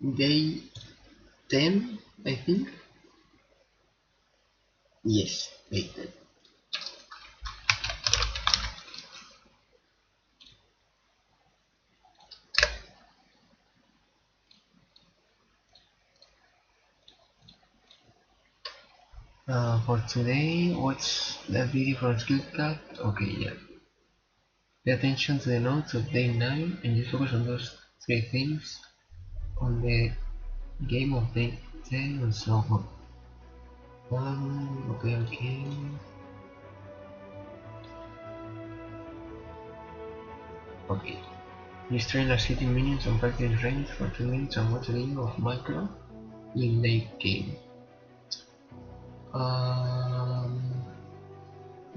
Day 10, I think. Yes, day 10. For today, watch the video from Skillcat. Okay, yeah. Pay attention to the notes of day 9 and just focus on those three things on the game of day 10 and so on. Okay. Okay. Just train our city minions on practice range for 2 minutes and watch a video of micro in late game.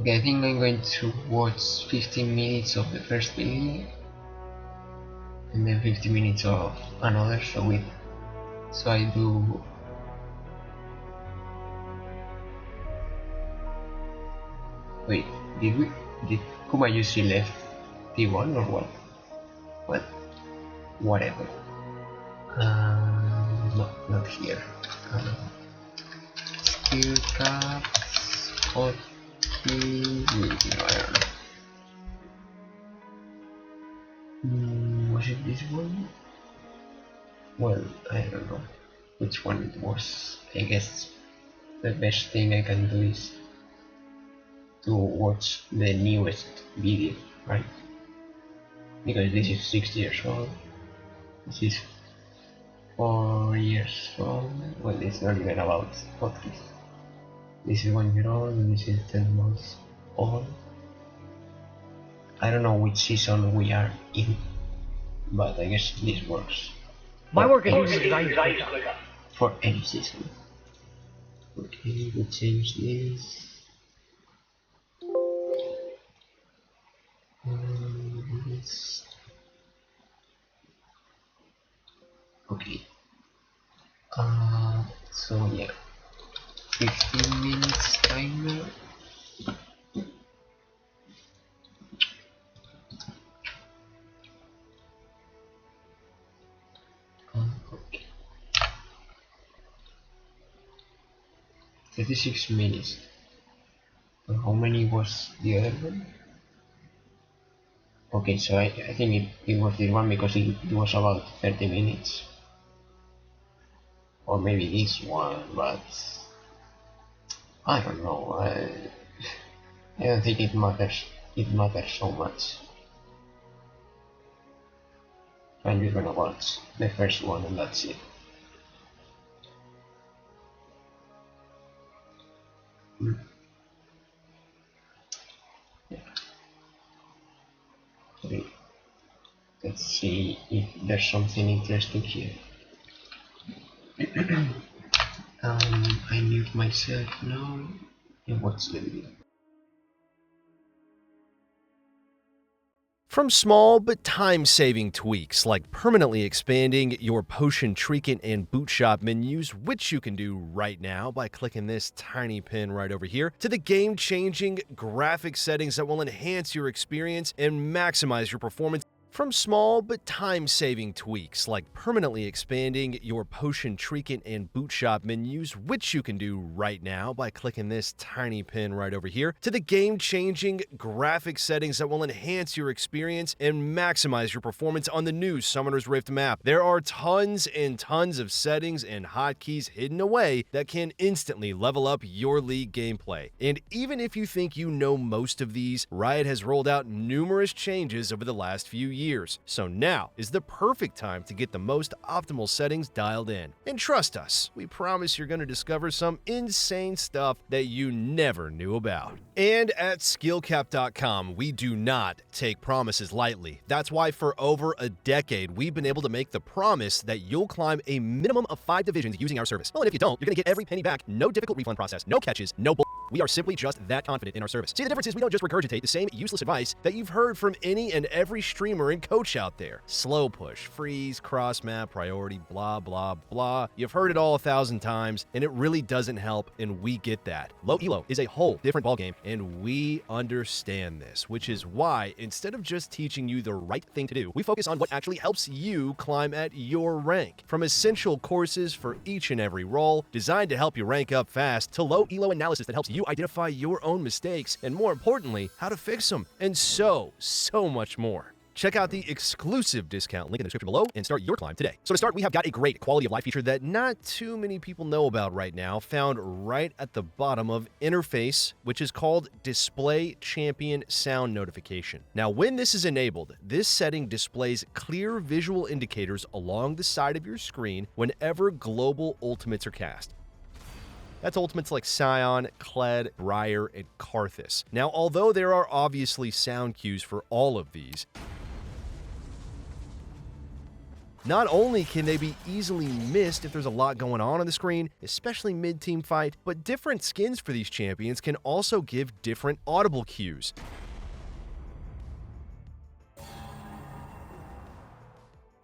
Okay, I think I'm going to watch 15 minutes of the first video and then 50 minutes of another, so I do. Wait, did Kumayushi left T1 or what? What? Whatever. No, not here. Skill caps, hotkey, I don't know. Was it this one? Well, I don't know which one it was. I guess the best thing I can do is to watch the newest video, right? Because this is 6 years old. This is 4 years old. Well, it's not even about hotkeys. This is 1 year old and this is 10 months old. I don't know which season we are in, but I guess this works. My work is designed for any season. Okay, we change this. This. Okay. So yeah, 15 minutes timer. Okay. 36 minutes. How many was the other one? Okay, so I think it was this one because it was about 30 minutes. Or maybe this one, but I don't know. I don't think it matters so much. I'm just gonna watch the first one and that's it. Yeah. Okay. Let's see if there's something interesting here. I mute myself now and watch the video. From small but time-saving tweaks like permanently expanding your potion, trinket, and boot shop menus, which you can do right now by clicking this tiny pin right over here, to the game-changing graphic settings that will enhance your experience and maximize your performance. From small but time-saving tweaks like permanently expanding your potion, trinket, and boot shop menus, which you can do right now by clicking this tiny pin right over here, to the game-changing graphic settings that will enhance your experience and maximize your performance on the new Summoner's Rift map. There are tons and tons of settings and hotkeys hidden away that can instantly level up your League gameplay. And even if you think you know most of these, Riot has rolled out numerous changes over the last few years. So now is the perfect time to get the most optimal settings dialed in. And trust us, we promise you're going to discover some insane stuff that you never knew about. And at skillcap.com, we do not take promises lightly. That's why for over a decade, we've been able to make the promise that you'll climb a minimum of 5 divisions using our service. Well, and if you don't, you're going to get every penny back, no difficult refund process, no catches, no bull. We are simply just that confident in our service. See, the difference is we don't just regurgitate the same useless advice that you've heard from any and every streamer and coach out there. Slow push, freeze, cross map, priority, blah, blah, blah. You've heard it all 1,000 times, and it really doesn't help, and we get that. Low elo is a whole different ballgame, and we understand this, which is why, instead of just teaching you the right thing to do, we focus on what actually helps you climb at your rank. From essential courses for each and every role, designed to help you rank up fast, to low elo analysis that helps you identify your own mistakes, and more importantly, how to fix them, and so much more. Check out the exclusive discount link in the description below and start your climb today. So to start, we have got a great quality of life feature that not too many people know about right now, found right at the bottom of Interface, which is called Display Champion Sound Notification. Now, when this is enabled, this setting displays clear visual indicators along the side of your screen whenever global ultimates are cast. That's ultimates like Sion, Kled, Briar, and Karthus. Now, although there are obviously sound cues for all of these, not only can they be easily missed if there's a lot going on the screen, especially mid-team fight, but different skins for these champions can also give different audible cues.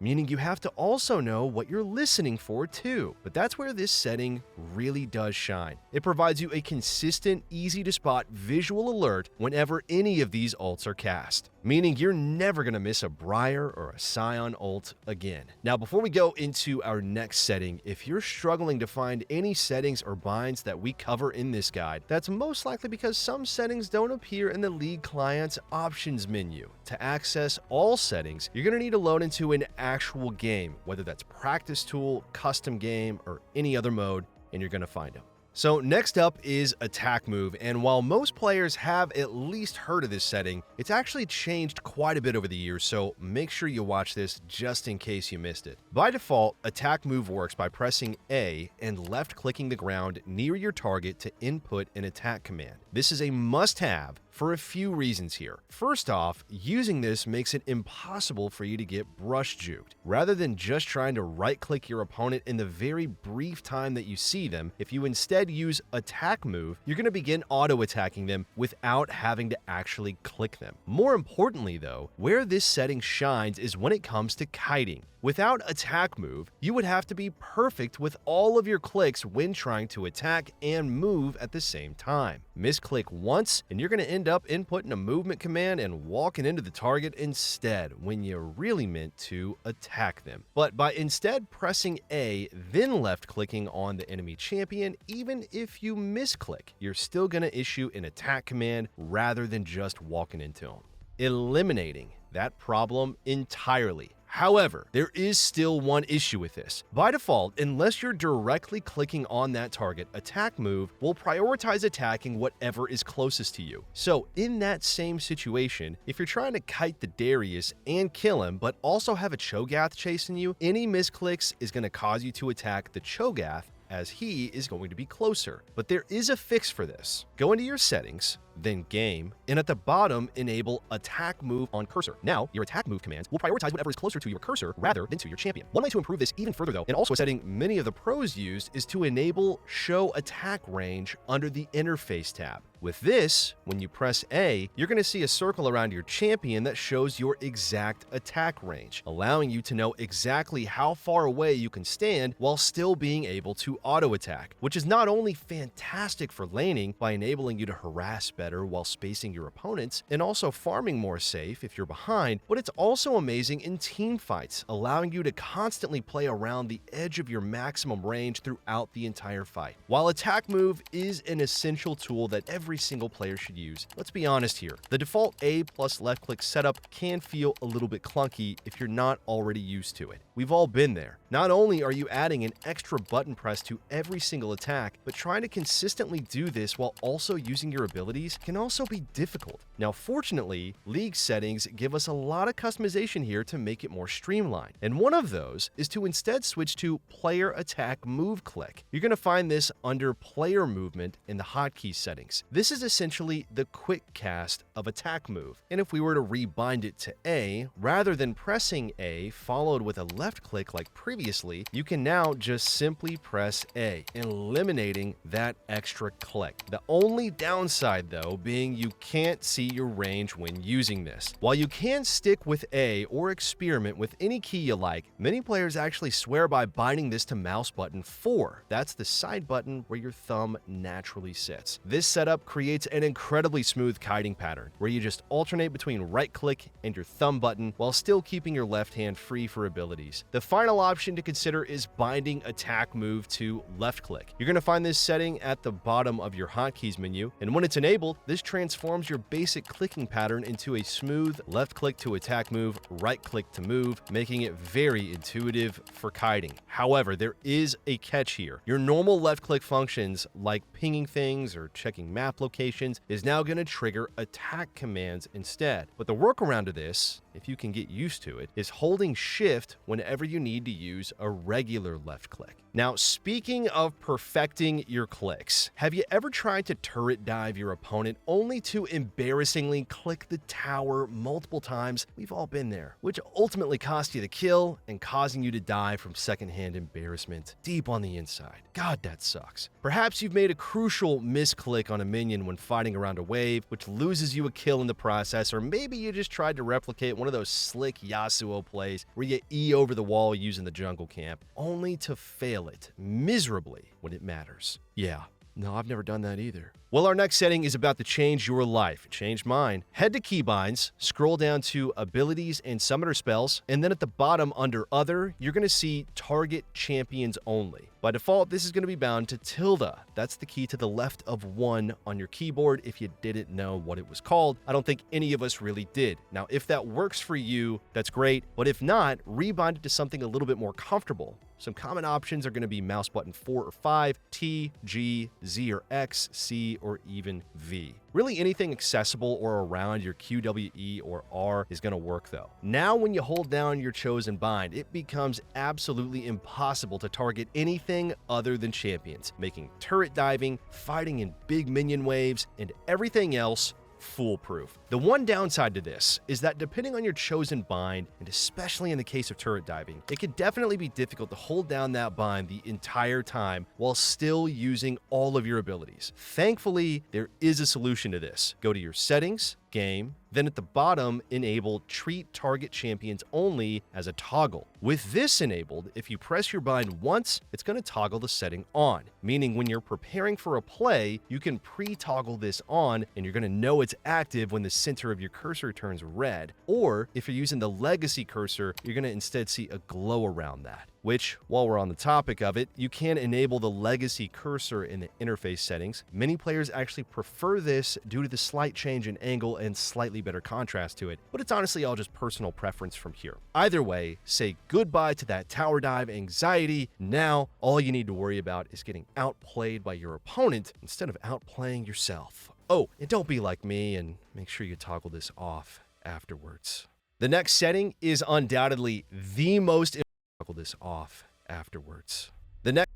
Meaning you have to also know what you're listening for too. But that's where this setting really does shine. It provides you a consistent, easy to spot visual alert whenever any of these ults are cast. Meaning you're never going to miss a Briar or a Sion ult again. Now, before we go into our next setting, if you're struggling to find any settings or binds that we cover in this guide, that's most likely because some settings don't appear in the League client's options menu. To access all settings, you're going to need to load into an actual game, whether that's practice tool, custom game, or any other mode, and you're going to find them. So next up is attack move, and while most players have at least heard of this setting, it's actually changed quite a bit over the years, so make sure you watch this just in case you missed it. By default, attack move works by pressing A and left-clicking the ground near your target to input an attack command. This is a must-have for a few reasons here. First off, using this makes it impossible for you to get brush juked. Rather than just trying to right-click your opponent in the very brief time that you see them, if you instead use attack move, you're going to begin auto-attacking them without having to actually click them. More importantly though, where this setting shines is when it comes to kiting. Without attack move, you would have to be perfect with all of your clicks when trying to attack and move at the same time. Misclick once, and you're going to end up inputting a movement command and walking into the target instead when you really meant to attack them. But by instead pressing A, then left-clicking on the enemy champion, even if you misclick, you're still going to issue an attack command rather than just walking into them, eliminating that problem entirely. However, there is still one issue with this. By default, unless you're directly clicking on that target, attack move will prioritize attacking whatever is closest to you. So in that same situation, if you're trying to kite the Darius and kill him, but also have a Cho'Gath chasing you, any misclicks is going to cause you to attack the Cho'Gath, as he is going to be closer. But there is a fix for this. Go into your settings, then game, and at the bottom, enable attack move on cursor. Now, your attack move commands will prioritize whatever is closer to your cursor rather than to your champion. One way to improve this even further though, and also a setting many of the pros used, is to enable show attack range under the interface tab. With this, when you press A, you're going to see a circle around your champion that shows your exact attack range, allowing you to know exactly how far away you can stand while still being able to auto-attack, which is not only fantastic for laning by enabling you to harass better while spacing your opponents, and also farming more safe if you're behind, but it's also amazing in team fights, allowing you to constantly play around the edge of your maximum range throughout the entire fight. While attack move is an essential tool that every single player should use, let's be honest here. The default A plus left click setup can feel a little bit clunky if you're not already used to it. We've all been there. Not only are you adding an extra button press to every single attack, but trying to consistently do this while also using your abilities can also be difficult. Now, fortunately, League settings give us a lot of customization here to make it more streamlined. And one of those is to instead switch to Player Attack Move Click. You're going to find this under Player Movement in the hotkey settings. This is essentially the quick cast of attack move. And if we were to rebind it to A, rather than pressing A followed with a left click like previously, you can now just simply press A, eliminating that extra click. The only downside, though, being you can't see your range when using this. While you can stick with A or experiment with any key you like, many players actually swear by binding this to mouse button 4. That's the side button where your thumb naturally sits. This setup creates an incredibly smooth kiting pattern, where you just alternate between right click and your thumb button while still keeping your left hand free for abilities. The final option to consider is binding attack move to left click. You're going to find this setting at the bottom of your hotkeys menu, and when it's enabled, this transforms your basic clicking pattern into a smooth left click to attack move, right click to move, making it very intuitive for kiting. However, there is a catch here. Your normal left click functions like pinging things or checking map locations is now going to trigger attack commands instead. But the workaround to this, if you can get used to it, is holding shift whenever you need to use a regular left click. Now, speaking of perfecting your clicks, have you ever tried to turret dive your opponent only to embarrassingly click the tower multiple times? We've all been there, which ultimately cost you the kill and causing you to die from secondhand embarrassment deep on the inside. God, that sucks. Perhaps you've made a crucial misclick on a minion when fighting around a wave, which loses you a kill in the process, or maybe you just tried to replicate one of those slick Yasuo plays where you E over the wall using the jungle camp, only to fail it miserably when it matters. Yeah, no, I've never done that either. Well, our next setting is about to change your life. It changed mine. Head to Keybinds, scroll down to Abilities and Summoner Spells, and then at the bottom under Other, you're going to see Target Champions Only. By default, this is going to be bound to tilde. That's the key to the left of 1 on your keyboard if you didn't know what it was called. I don't think any of us really did. Now, if that works for you, that's great. But if not, rebind it to something a little bit more comfortable. Some common options are going to be mouse button 4 or 5, T, G, Z or X, C, or even V. Really anything accessible or around your QWE or R is going to work though. Now when you hold down your chosen bind, it becomes absolutely impossible to target anything other than champions, making turret diving, fighting in big minion waves, and everything else foolproof. The one downside to this is that depending on your chosen bind, and especially in the case of turret diving, it can definitely be difficult to hold down that bind the entire time while still using all of your abilities. Thankfully, there is a solution to this. Go to your settings, game, then at the bottom, enable Treat Target Champions Only as a toggle. With this enabled, if you press your bind once, it's going to toggle the setting on, meaning when you're preparing for a play, you can pre-toggle this on and you're going to know it's active when the center of your cursor turns red. Or if you're using the legacy cursor, you're going to instead see a glow around that. Which, while we're on the topic of it, you can enable the legacy cursor in the interface settings. Many players actually prefer this due to the slight change in angle and slightly better contrast to it, but it's honestly all just personal preference from here. Either way, say goodbye to that tower dive anxiety. Now, all you need to worry about is getting outplayed by your opponent instead of outplaying yourself. Oh, and don't be like me and make sure you toggle this off afterwards. The next setting is undoubtedly the most toggle this off afterwards. The next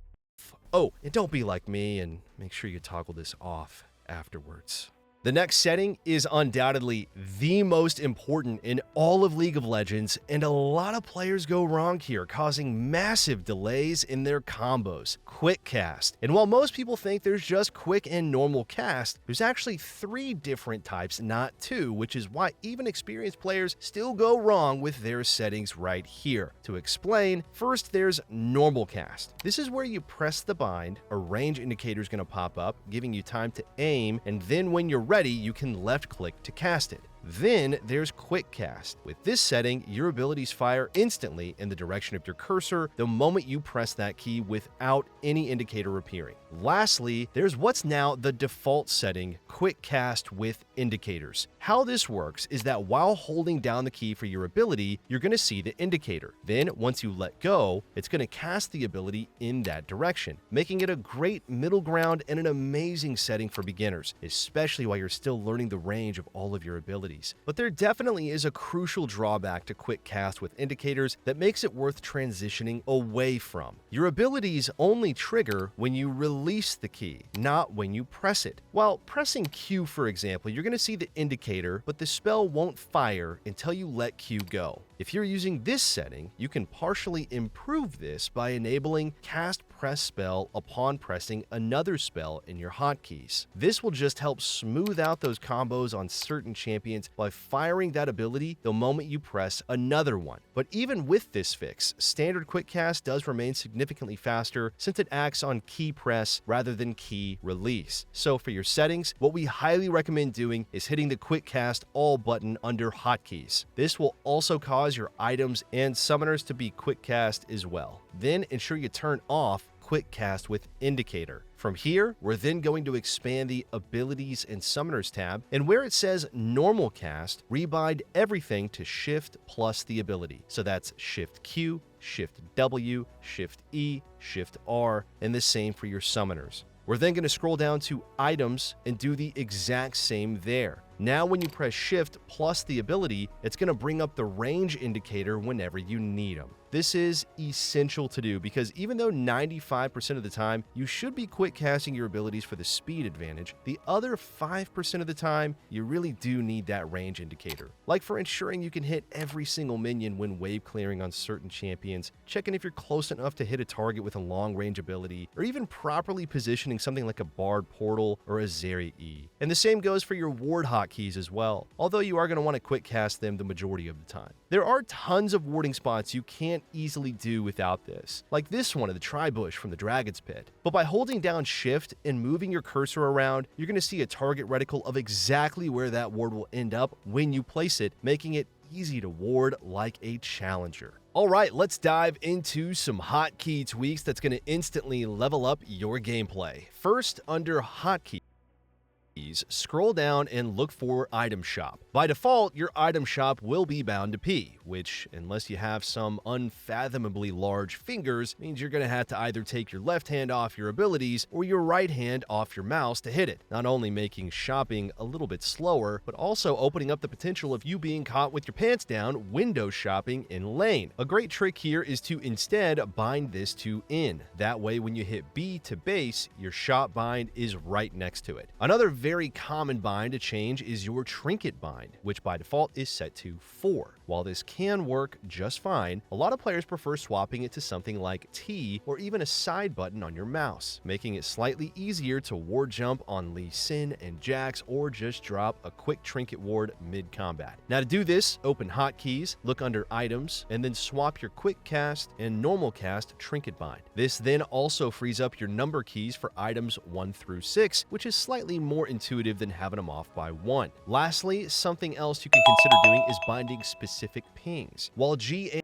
and don't be like me and make sure you toggle this off afterwards. The next setting is undoubtedly the most important in all of League of Legends, and a lot of players go wrong here, causing massive delays in their combos. Quick cast. And while most people think there's just quick and normal cast, there's actually 3 different types, not 2, which is why even experienced players still go wrong with their settings right here. To explain, first there's normal cast. This is where you press the bind, a range indicator is going to pop up, giving you time to aim, and then when you're ready, you can left click to cast it. Then there's Quick Cast. With this setting, your abilities fire instantly in the direction of your cursor the moment you press that key without any indicator appearing. Lastly, there's what's now the default setting, Quick Cast with indicators. How this works is that while holding down the key for your ability, you're going to see the indicator. Then, once you let go, it's going to cast the ability in that direction, making it a great middle ground and an amazing setting for beginners, especially while you're still learning the range of all of your abilities. But there definitely is a crucial drawback to Quick Cast with indicators that makes it worth transitioning away from. Your abilities only trigger when you release the key, not when you press it. While pressing Q, for example, you're going to see the indicator, but the spell won't fire until you let Q go. If you're using this setting, you can partially improve this by enabling Cast Press Spell upon pressing another spell in your hotkeys. This will just help smooth out those combos on certain champions by firing that ability the moment you press another one. But even with this fix, standard Quick Cast does remain significantly faster since it acts on key press rather than key release. So for your settings, what we highly recommend doing is hitting the Quick Cast All button under hotkeys. This will also cause your items and summoners to be Quick Cast as well. Then ensure you turn off Quick Cast with indicator. From here, we're then going to expand the Abilities and Summoners tab, and where it says Normal Cast, rebind everything to Shift plus the ability. So that's Shift Q, Shift W, Shift E, Shift R, and the same for your summoners. We're then going to scroll down to Items and do the exact same there. Now when you press Shift plus the ability, it's going to bring up the range indicator whenever you need them. This is essential to do because even though 95% of the time you should be quick casting your abilities for the speed advantage, the other 5% of the time you really do need that range indicator. Like for ensuring you can hit every single minion when wave clearing on certain champions, checking if you're close enough to hit a target with a long range ability, or even properly positioning something like a Bard Portal or a Zeri E. And the same goes for your ward hotkeys as well, although you are going to want to quick cast them the majority of the time. There are tons of warding spots you can't easily do without this, like this one of the Tribush from the Dragon's Pit. But by holding down Shift and moving your cursor around, you're going to see a target reticle of exactly where that ward will end up when you place it, making it easy to ward like a challenger. All right, let's dive into some hotkey tweaks that's going to instantly level up your gameplay. First, under hotkeys, scroll down and look for Item Shop. By default, your item shop will be bound to P, which, unless you have some unfathomably large fingers, means you're going to have to either take your left hand off your abilities or your right hand off your mouse to hit it, not only making shopping a little bit slower, but also opening up the potential of you being caught with your pants down window shopping in lane. A great trick here is to instead bind this to in. That way, when you hit B to base, your shop bind is right next to it. Another very common bind to change is your trinket bind, which by default is set to 4. While this can work just fine, a lot of players prefer swapping it to something like T or even a side button on your mouse, making it slightly easier to ward jump on Lee Sin and Jax or just drop a quick trinket ward mid-combat. Now to do this, open Hotkeys, look under Items, and then swap your Quick Cast and Normal Cast trinket bind. This then also frees up your number keys for items 1 through 6, which is slightly more intuitive than having them off by 1. Lastly, something else you can consider doing is binding specific pings. While G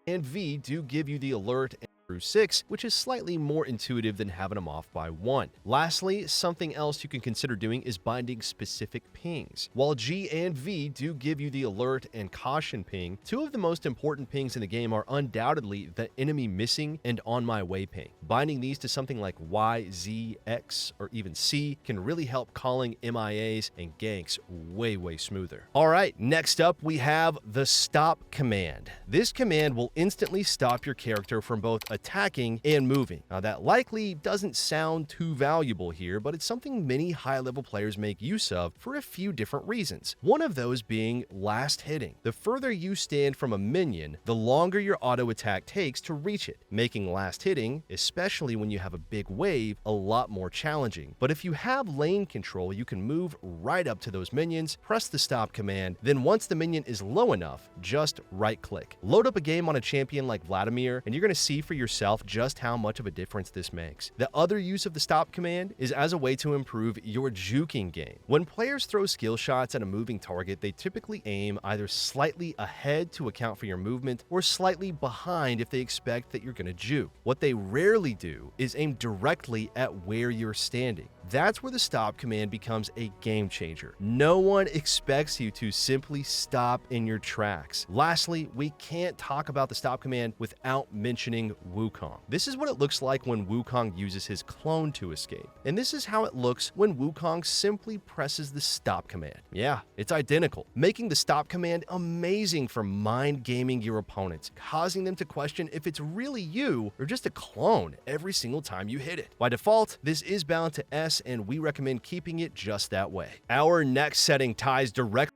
and V do give you the alert through 6, which is slightly more intuitive than having them off by 1. Lastly, something else you can consider doing is binding specific pings. While G and V do give you the alert and caution ping, two of the most important pings in the game are undoubtedly the enemy missing and on my way ping. Binding these to something like Y, Z, X, or even C can really help calling MIAs and ganks way smoother. Alright, next up we have the stop command. This command will instantly stop your character from both attacking and moving. Now that likely doesn't sound too valuable here, but it's something many high-level players make use of for a few different reasons. One of those being last hitting. The further you stand from a minion, the longer your auto attack takes to reach it, making last hitting, especially when you have a big wave, a lot more challenging. But if you have lane control, you can move right up to those minions, press the stop command, then once the minion is low enough, just right-click. Load up a game on a champion like Vladimir, and you're going to see for yourself just how much of a difference this makes. The other use of the stop command is as a way to improve your juking game. When players throw skill shots at a moving target, they typically aim either slightly ahead to account for your movement or slightly behind if they expect that you're going to juke. What they rarely do is aim directly at where you're standing. That's where the stop command becomes a game changer. No one expects you to simply stop in your tracks. Lastly, we can't talk about the stop command without mentioning Wukong. This is what it looks like when Wukong uses his clone to escape. And this is how it looks when Wukong simply presses the stop command. Yeah, it's identical, making the stop command amazing for mind gaming your opponents, causing them to question if it's really you or just a clone every single time you hit it. By default, this is bound to S, and we recommend keeping it just that way. Our next setting ties directly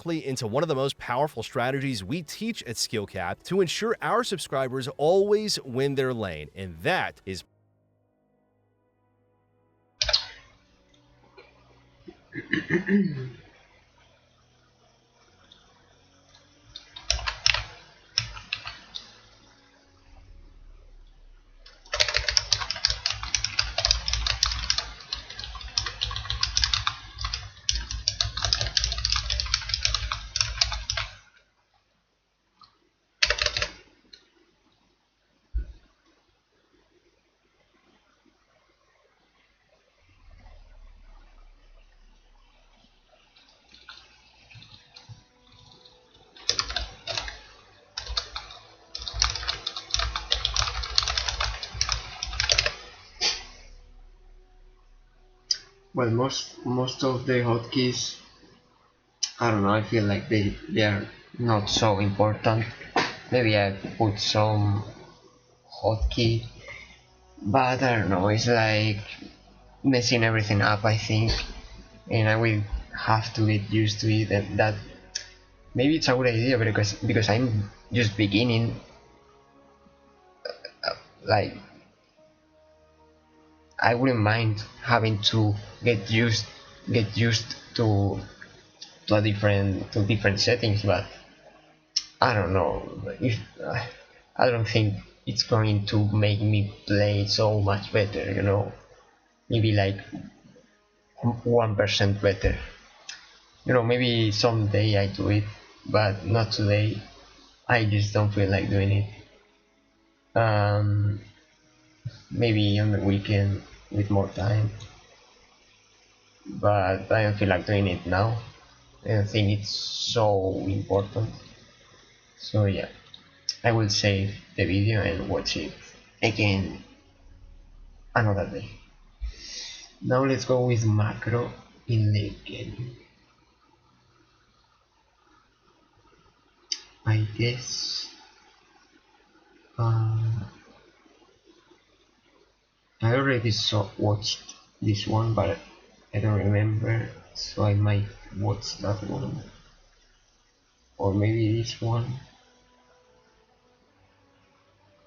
into one of the most powerful strategies we teach at SkillCap to ensure our subscribers always win their lane, and that is well, most of the hotkeys, I don't know, I feel like they are not so important. Maybe I put some hotkey, but I don't know, it's like messing everything up, I think, and I will have to get used to it. And that maybe it's a good idea because I'm just beginning. Like, I wouldn't mind having to get used to different settings, but I don't know if I don't think it's going to make me play so much better, you know, maybe like 1% better, you know, maybe someday I do it, but not today. I just don't feel like doing it. Maybe on the weekend with more time, but I don't feel like doing it now. I don't think it's so important. So yeah, I will save the video and watch it again another day. Now let's go with macro in late game. I guess I already watched this one, but I don't remember, so I might watch that one, or maybe this one.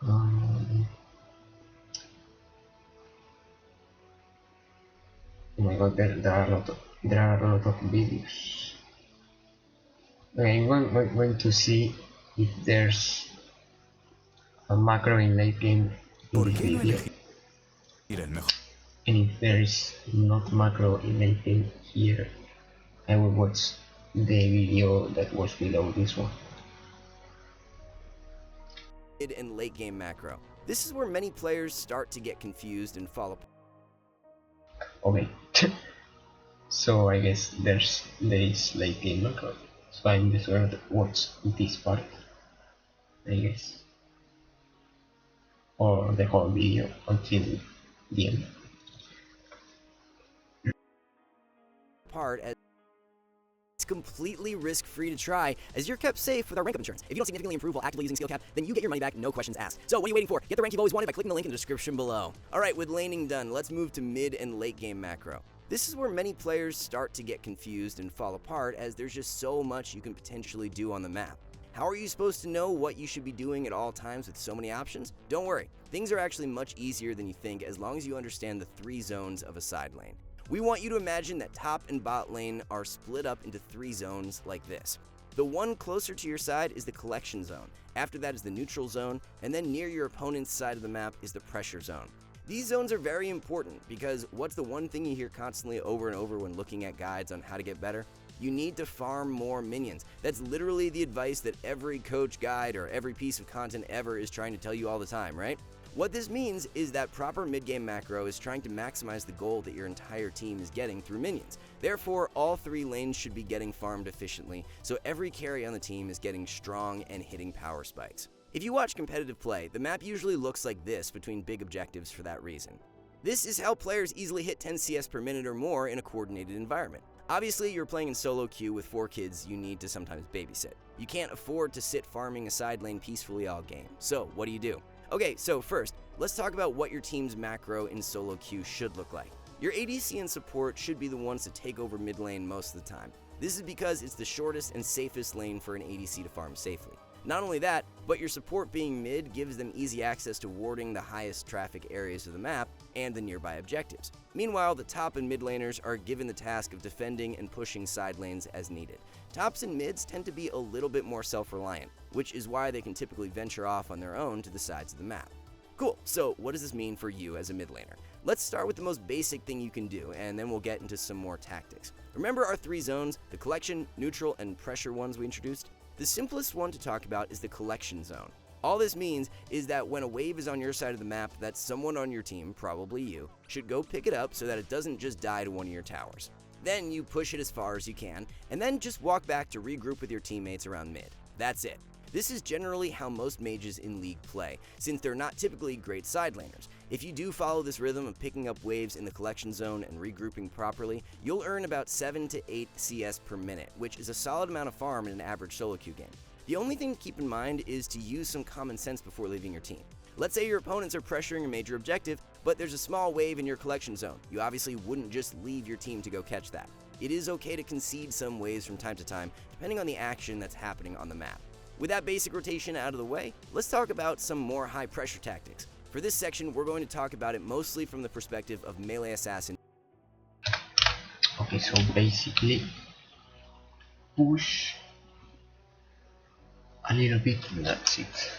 Oh my god, there are a lot of videos. Okay, I'm going to see if there's a macro in late game in this video. And if there is not macro in late game here, I will watch the video that was below this one. Mid and late game macro. This is where many players start to get confused and fall apart. Okay, so I guess there is late game macro, so I'm just gonna watch this part, I guess, or the whole video until the end. As it's completely risk-free to try, as you're kept safe with our rank up insurance. If you don't significantly improve while actively using SkillCap, then you get your money back, no questions asked. So what are you waiting for? Get the rank you've always wanted by clicking the link in the description below. Alright, with laning done, let's move to mid and late game macro. This is where many players start to get confused and fall apart, as there's just so much you can potentially do on the map. How are you supposed to know what you should be doing at all times with so many options? Don't worry, things are actually much easier than you think as long as you understand the 3 zones of a side lane. We want you to imagine that top and bot lane are split up into 3 zones like this. The one closer to your side is the collection zone. After that is the neutral zone, and then near your opponent's side of the map is the pressure zone. These zones are very important because what's the one thing you hear constantly over and over when looking at guides on how to get better? You need to farm more minions. That's literally the advice that every coach guide or every piece of content ever is trying to tell you all the time, right? What this means is that proper mid-game macro is trying to maximize the gold that your entire team is getting through minions. Therefore, all 3 lanes should be getting farmed efficiently, so every carry on the team is getting strong and hitting power spikes. If you watch competitive play, the map usually looks like this between big objectives for that reason. This is how players easily hit 10 CS per minute or more in a coordinated environment. Obviously, you're playing in solo queue with 4 kids you need to sometimes babysit. You can't afford to sit farming a side lane peacefully all game. So, what do? Okay, so first, let's talk about what your team's macro in solo queue should look like. Your ADC and support should be the ones to take over mid lane most of the time. This is because it's the shortest and safest lane for an ADC to farm safely. Not only that, but your support being mid gives them easy access to warding the highest traffic areas of the map and the nearby objectives. Meanwhile, the top and mid laners are given the task of defending and pushing side lanes as needed. Tops and mids tend to be a little bit more self-reliant, which is why they can typically venture off on their own to the sides of the map. Cool, so what does this mean for you as a mid laner? Let's start with the most basic thing you can do, and then we'll get into some more tactics. Remember our 3 zones, the collection, neutral, and pressure ones we introduced? The simplest one to talk about is the collection zone. All this means is that when a wave is on your side of the map, that someone on your team, probably you, should go pick it up so that it doesn't just die to one of your towers. Then you push it as far as you can, and then just walk back to regroup with your teammates around mid. That's it. This is generally how most mages in League play, since they're not typically great side laners. If you do follow this rhythm of picking up waves in the collection zone and regrouping properly, you'll earn about 7 to 8 CS per minute, which is a solid amount of farm in an average solo queue game. The only thing to keep in mind is to use some common sense before leaving your team. Let's say your opponents are pressuring a major objective, but there's a small wave in your collection zone. You obviously wouldn't just leave your team to go catch that. It is okay to concede some waves from time to time, depending on the action that's happening on the map. With that basic rotation out of the way, let's talk about some more high pressure tactics. For this section, we're going to talk about it mostly from the perspective of melee assassin. Okay, so basically push a little bit and that's it.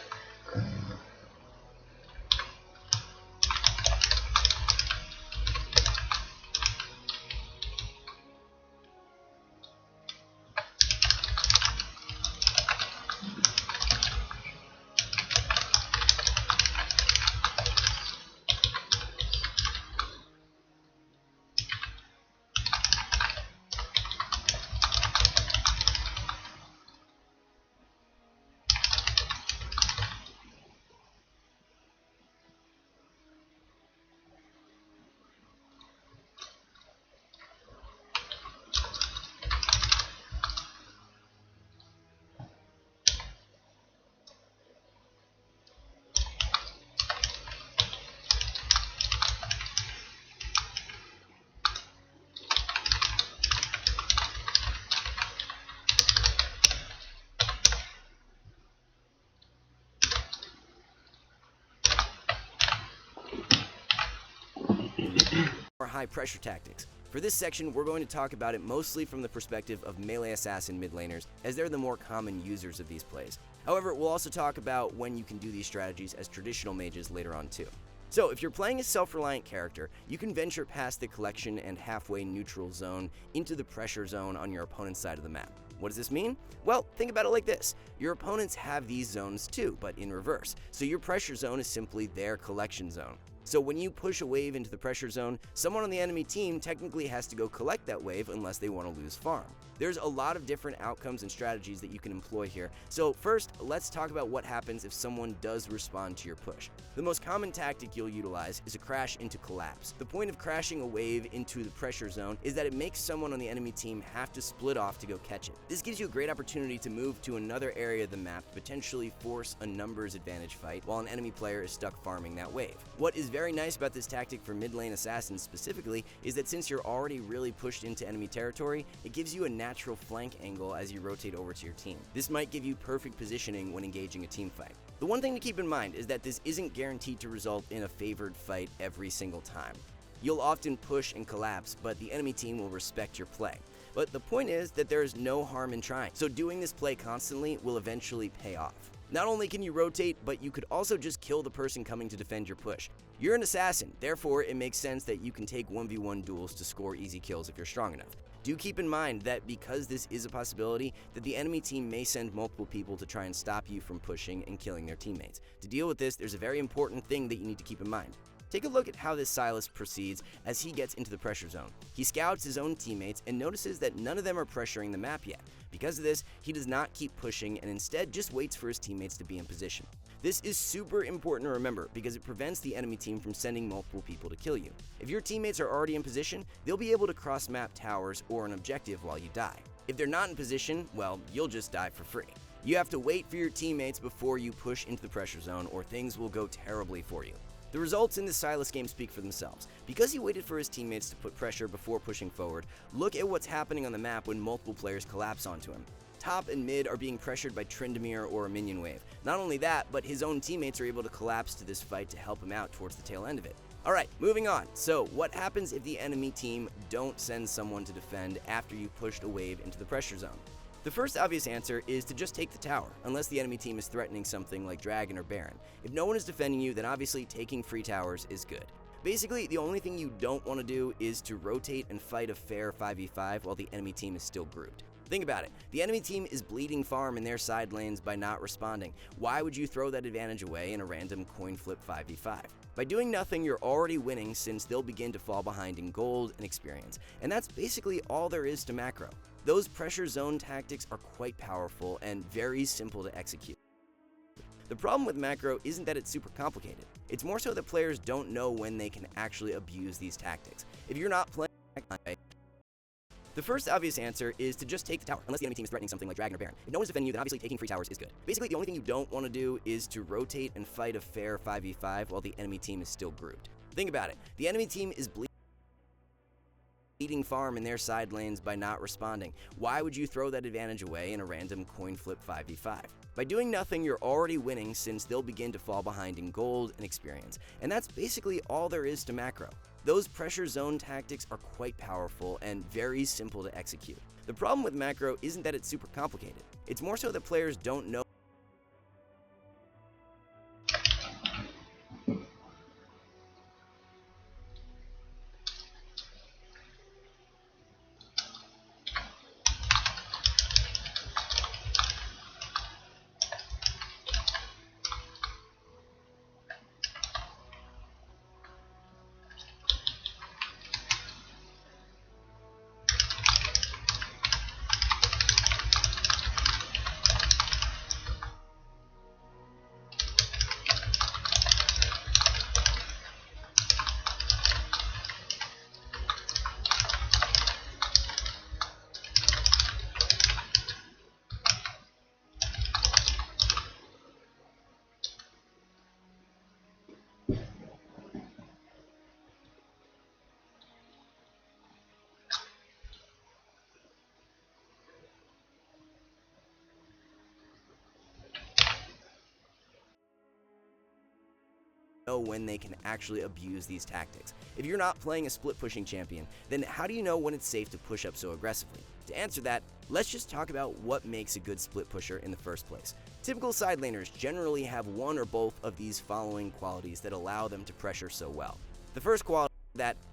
Or high pressure tactics. For this section, we're going to talk about it mostly from the perspective of melee assassin mid laners, as they're the more common users of these plays. However, we'll also talk about when you can do these strategies as traditional mages later on too. So if you're playing a self-reliant character, you can venture past the collection and halfway neutral zone into the pressure zone on your opponent's side of the map. What does this mean? Well, think about it like this. Your opponents have these zones too, but in reverse. So your pressure zone is simply their collection zone. So when you push a wave into the pressure zone, someone on the enemy team technically has to go collect that wave unless they want to lose farm. There's a lot of different outcomes and strategies that you can employ here. So first, let's talk about what happens if someone does respond to your push. The most common tactic you'll utilize is a crash into collapse. The point of crashing a wave into the pressure zone is that it makes someone on the enemy team have to split off to go catch it. This gives you a great opportunity to move to another area of the map to potentially force a numbers advantage fight while an enemy player is stuck farming that wave. What is very nice about this tactic for mid lane assassins specifically is that since you're already really pushed into enemy territory, it gives you a natural flank angle as you rotate over to your team. This might give you perfect positioning when engaging a team fight. The one thing to keep in mind is that this isn't guaranteed to result in a favored fight every single time. You'll often push and collapse, but the enemy team will respect your play. But the point is that there is no harm in trying, so doing this play constantly will eventually pay off. Not only can you rotate, but you could also just kill the person coming to defend your push. You're an assassin, therefore it makes sense that you can take 1v1 duels to score easy kills if you're strong enough. Do keep in mind that because this is a possibility, that the enemy team may send multiple people to try and stop you from pushing and killing their teammates. To deal with this, there's a very important thing that you need to keep in mind. Take a look at how this Sylas proceeds as he gets into the pressure zone. He scouts his own teammates and notices that none of them are pressuring the map yet. Because of this, he does not keep pushing and instead just waits for his teammates to be in position. This is super important to remember because it prevents the enemy team from sending multiple people to kill you. If your teammates are already in position, they'll be able to cross-map towers or an objective while you die. If they're not in position, well, you'll just die for free. You have to wait for your teammates before you push into the pressure zone or things will go terribly for you. The results in this Sylas game speak for themselves. Because he waited for his teammates to put pressure before pushing forward, look at what's happening on the map when multiple players collapse onto him. Top and mid are being pressured by Tryndamere or a minion wave. Not only that, but his own teammates are able to collapse to this fight to help him out towards the tail end of it. Alright, moving on. So, what happens if the enemy team don't send someone to defend after you pushed a wave into the pressure zone? The first obvious answer is to just take the tower, unless the enemy team is threatening something like Dragon or Baron. If no one is defending you, then obviously taking free towers is good. Basically, the only thing you don't want to do is to rotate and fight a fair 5v5 while the enemy team is still grouped. Think about it. The enemy team is bleeding farm in their side lanes by not responding. Why would you throw that advantage away in a random coin flip 5v5? By doing nothing, you're already winning since they'll begin to fall behind in gold and experience. And that's basically all there is to macro. Those pressure zone tactics are quite powerful and very simple to execute. The problem with macro isn't that it's super complicated. It's more so that players don't know when they can actually abuse these tactics. If you're not playing the first obvious answer is to just take the tower, unless the enemy team is threatening something like Dragon or Baron. If no one's defending you, then obviously taking free towers is good. Basically, the only thing you don't want to do is to rotate and fight a fair 5v5 while the enemy team is still grouped. Think about it. The enemy team is bleeding farm in their side lanes by not responding. Why would you throw that advantage away in a random coin flip 5v5? By doing nothing, you're already winning since they'll begin to fall behind in gold and experience. And that's basically all there is to macro. Those pressure zone tactics are quite powerful and very simple to execute. The problem with macro isn't that it's super complicated. It's more so that players don't know when they can actually abuse these tactics. If you're not playing a split pushing champion, then how do you know when it's safe to push up so aggressively? To answer that, let's just talk about what makes a good split pusher in the first place. Typical side laners generally have one or both of these following qualities that allow them to pressure so well. The first quality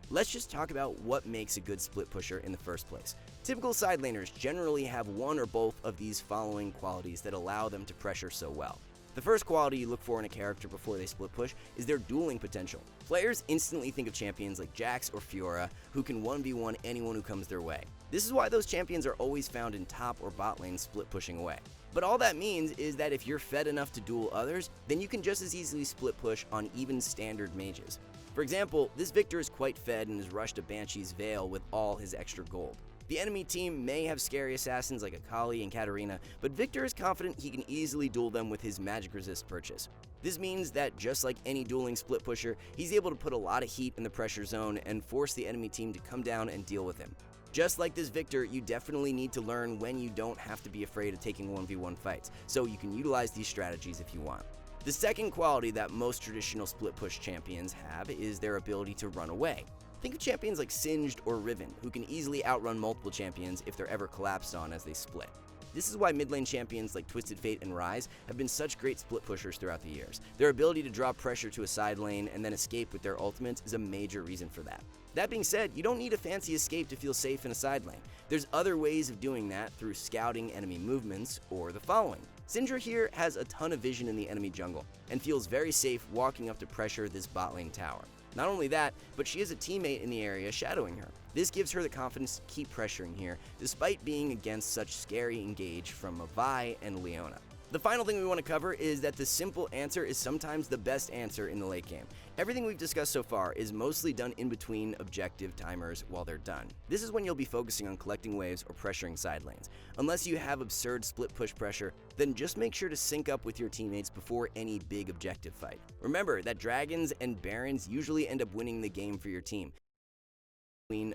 let's just talk about what makes a good split pusher in the first place. Typical side laners generally have one or both of these following qualities that allow them to pressure so well. The first quality you look for in a character before they split push is their dueling potential. Players instantly think of champions like Jax or Fiora who can 1v1 anyone who comes their way. This is why those champions are always found in top or bot lane split pushing away. But all that means is that if you're fed enough to duel others, then you can just as easily split push on even standard mages. For example, this Victor is quite fed and has rushed a Banshee's Veil with all his extra gold. The enemy team may have scary assassins like Akali and Katarina, but Victor is confident he can easily duel them with his magic resist purchase. This means that just like any dueling split pusher, he's able to put a lot of heat in the pressure zone and force the enemy team to come down and deal with him. Just like this Victor, you definitely need to learn when you don't have to be afraid of taking 1v1 fights, so you can utilize these strategies if you want. The second quality that most traditional split push champions have is their ability to run away. Think of champions like Singed or Riven, who can easily outrun multiple champions if they're ever collapsed on as they split. This is why mid lane champions like Twisted Fate and Ryze have been such great split pushers throughout the years. Their ability to draw pressure to a side lane and then escape with their ultimates is a major reason for that. That being said, you don't need a fancy escape to feel safe in a side lane. There's other ways of doing that through scouting enemy movements or the following. Syndra here has a ton of vision in the enemy jungle and feels very safe walking up to pressure this bot lane tower. Not only that, but she has a teammate in the area shadowing her. This gives her the confidence to keep pressuring here, despite being against such scary engage from Vi and Leona. The final thing we want to cover is that the simple answer is sometimes the best answer in the late game. Everything we've discussed so far is mostly done in between objective timers while they're done. This is when you'll be focusing on collecting waves or pressuring side lanes. Unless you have absurd split push pressure, then just make sure to sync up with your teammates before any big objective fight. Remember that dragons and barons usually end up winning the game for your team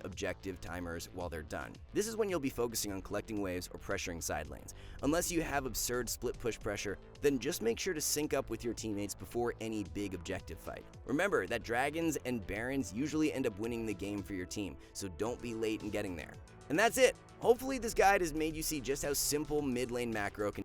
objective timers while they're done. This is when you'll be focusing on collecting waves or pressuring side lanes. Unless you have absurd split push pressure, then just make sure to sync up with your teammates before any big objective fight. Remember that dragons and barons usually end up winning the game for your team, so don't be late in getting there. And that's it. Hopefully this guide has made you see just how simple mid lane macro can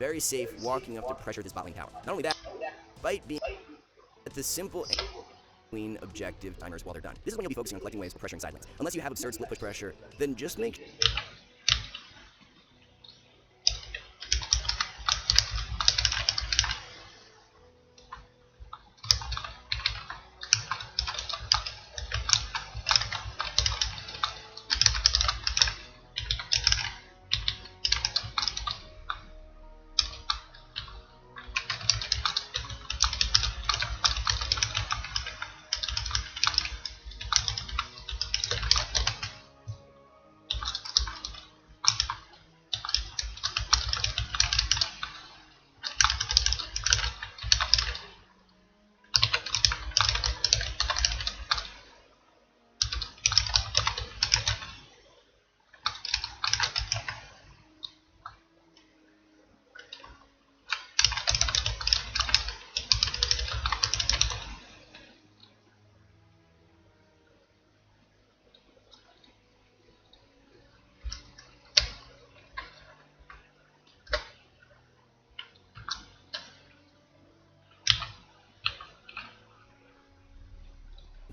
very safe walking up to pressure this bot lane tower. Not only that, despite being at the simple between objective timers while they're done. This is when you'll be focusing on collecting waves or pressuring side lanes. Unless you have absurd split push pressure, then just make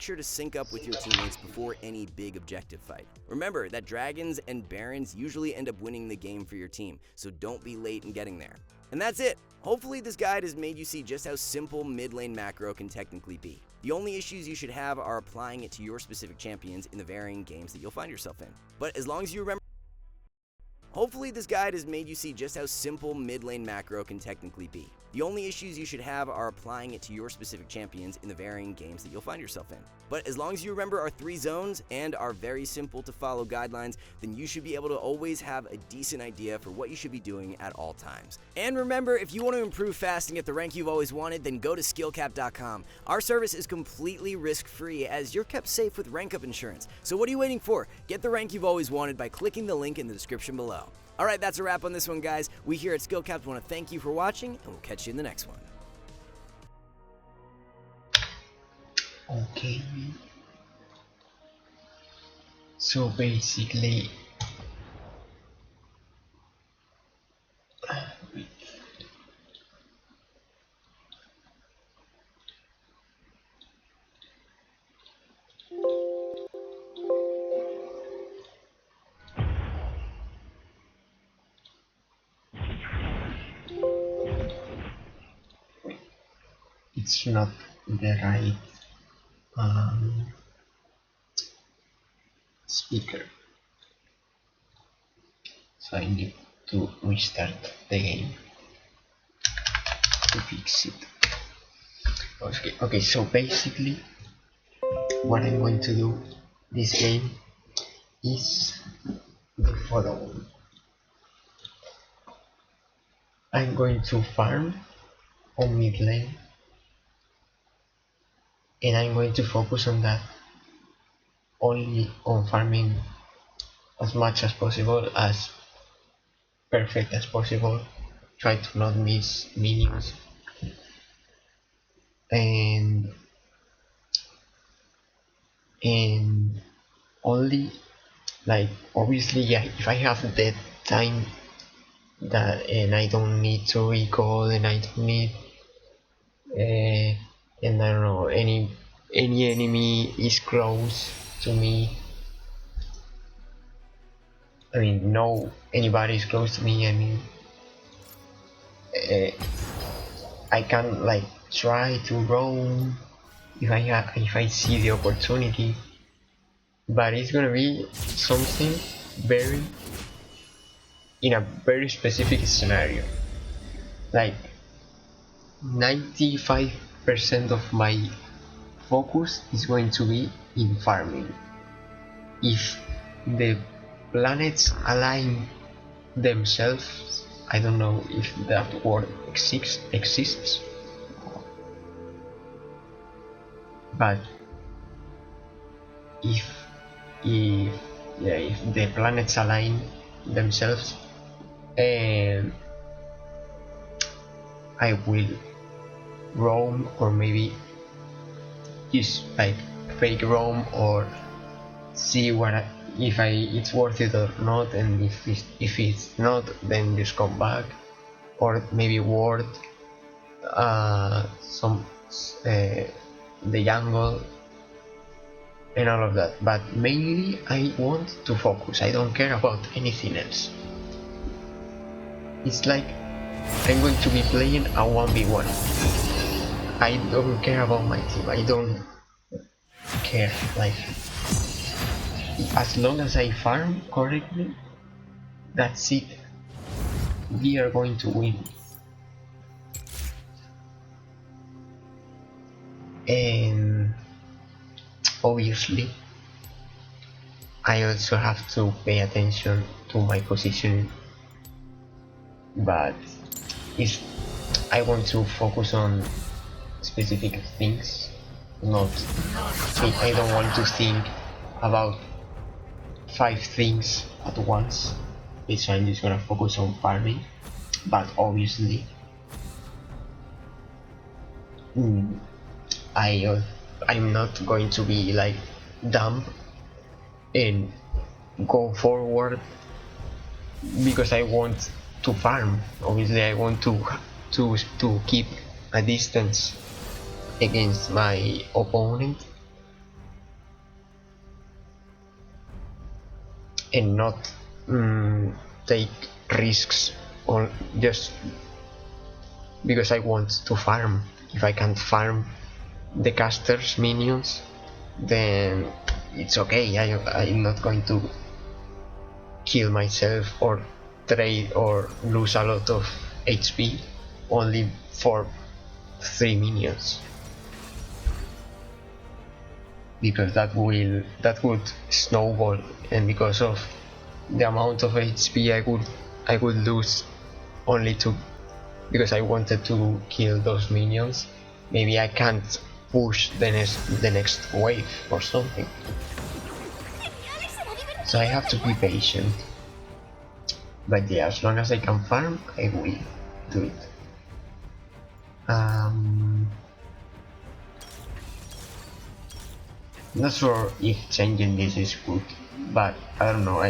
sure to sync up with your teammates before any big objective fight. Remember that dragons and barons usually end up winning the game for your team, so don't be late in getting there. And that's it. Hopefully this guide has made you see just how simple mid lane macro can technically be. The only issues you should have are applying it to your specific champions in the varying games that you'll find yourself in. But as long as you remember Hopefully this guide has made you see just how simple mid lane macro can technically be. The only issues you should have are applying it to your specific champions in the varying games that you'll find yourself in. But as long as you remember our 3 zones and our very simple to follow guidelines, then you should be able to always have a decent idea for what you should be doing at all times. And remember, if you want to improve fast and get the rank you've always wanted, then go to skillcap.com. Our service is completely risk-free as you're kept safe with rank up insurance. So what are you waiting for? Get the rank you've always wanted by clicking the link in the description below. Alright, that's a wrap on this one, guys. We here at SkillCap want to thank you for watching, and we'll catch you in the next one. Okay. So basically, it's not the right speaker, so I need to restart the game to fix it. Okay, so basically what I'm going to do this game is the following. I'm going to farm on mid lane, and I'm going to focus on that, only on farming as much as possible, as perfect as possible, try to not miss minions, and only, like, obviously, yeah, if I have that time that, and I don't need to recall, and I don't need and I don't know, any enemy is close to me, I mean, no, anybody is close to me, I mean, I can, like, try to roam if I see the opportunity, but it's gonna be something very, in a very specific scenario. Like 95% of my focus is going to be in farming. If the planets align themselves, I don't know if that word exists, but if the planets align themselves, I will roam, or maybe just like fake roam, or see what if it's worth it or not, and if it's not, then just come back, or maybe ward some the jungle and all of that. But mainly I want to focus, I don't care about anything else. It's like I'm going to be playing a 1v1. I don't care about my team, I don't care, like, as long as I farm correctly, that's it, we are going to win. And obviously I also have to pay attention to my positioning, but if I want to focus on specific things, I don't want to think about 5 things at once, so I'm just gonna focus on farming. But obviously I'm not going to be like dumb and go forward because I want to farm. Obviously I want to keep a distance against my opponent and not take risks, or just because I want to farm. If I can't farm the caster's minions, then it's okay, I'm not going to kill myself or trade or lose a lot of HP only for 3 minions, because that would snowball, and because of the amount of HP I could lose only to, because I wanted to kill those minions, maybe I can't push the next wave or something. So I have to be patient. But yeah, as long as I can farm, I will do it. Not sure if changing this is good, but I don't know.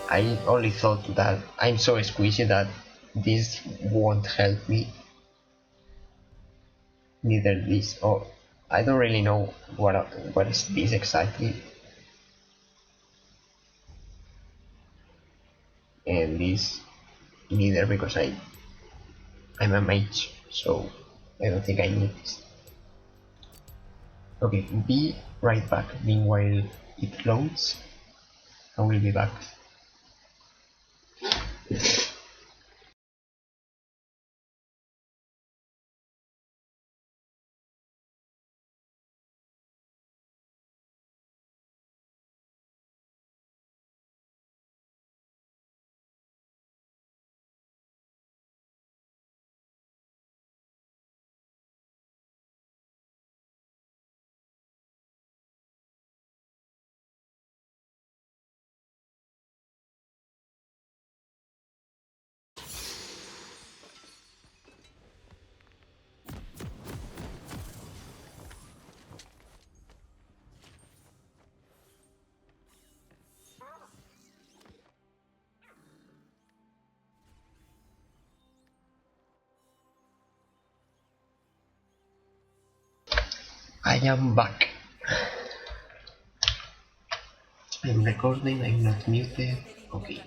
I only thought that I'm so squishy that this won't help me. Neither this, or I don't really know what is this exactly. And this neither, because I'm a mage, so I don't think I need this. Okay, be right back. Meanwhile it loads, I will be back. I am back. I'm recording, I'm not muted. Okay.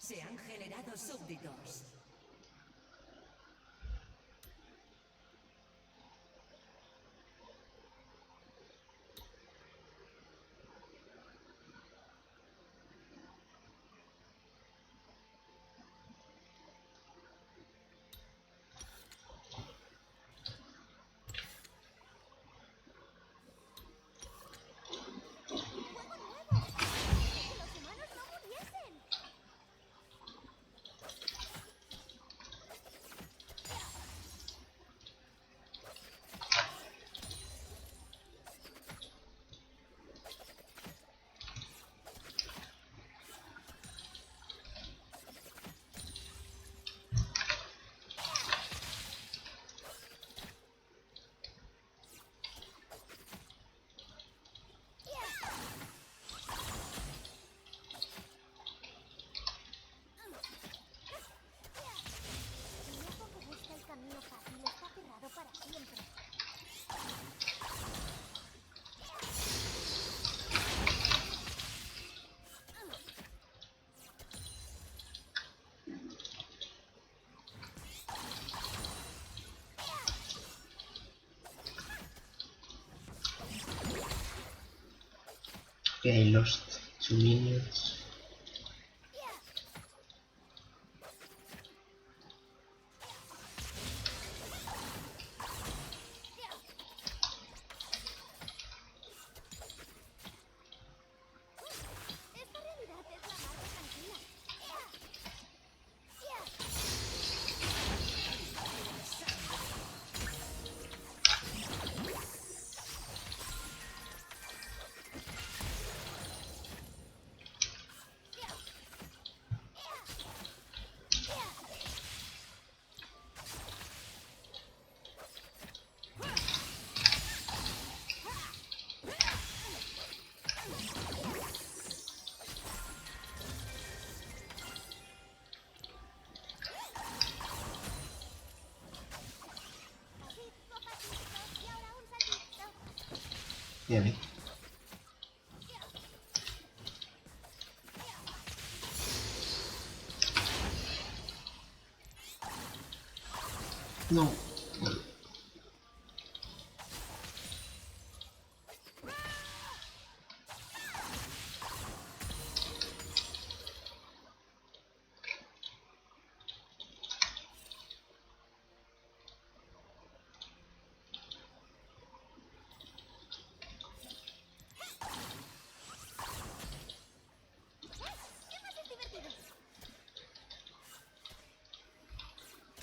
Se han generado súbditos. Okay, I lost 2 minions. Really. No. Well,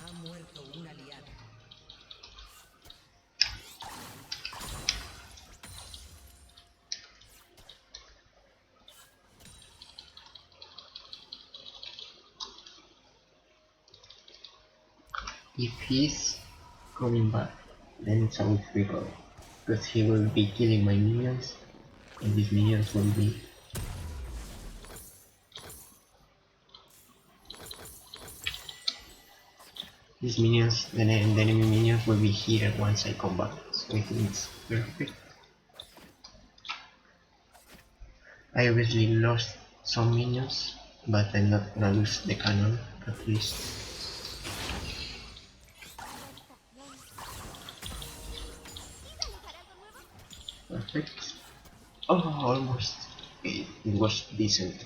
Ha muerto un aliado. if he's coming back, then it's a good recall. Because he will be killing my minions, and these minions will be... These minions, the enemy minions will be here once I come back, so I think it's perfect. I obviously lost some minions, but I'm not gonna lose the cannon, at least. Perfect. Oh, almost. It was decent.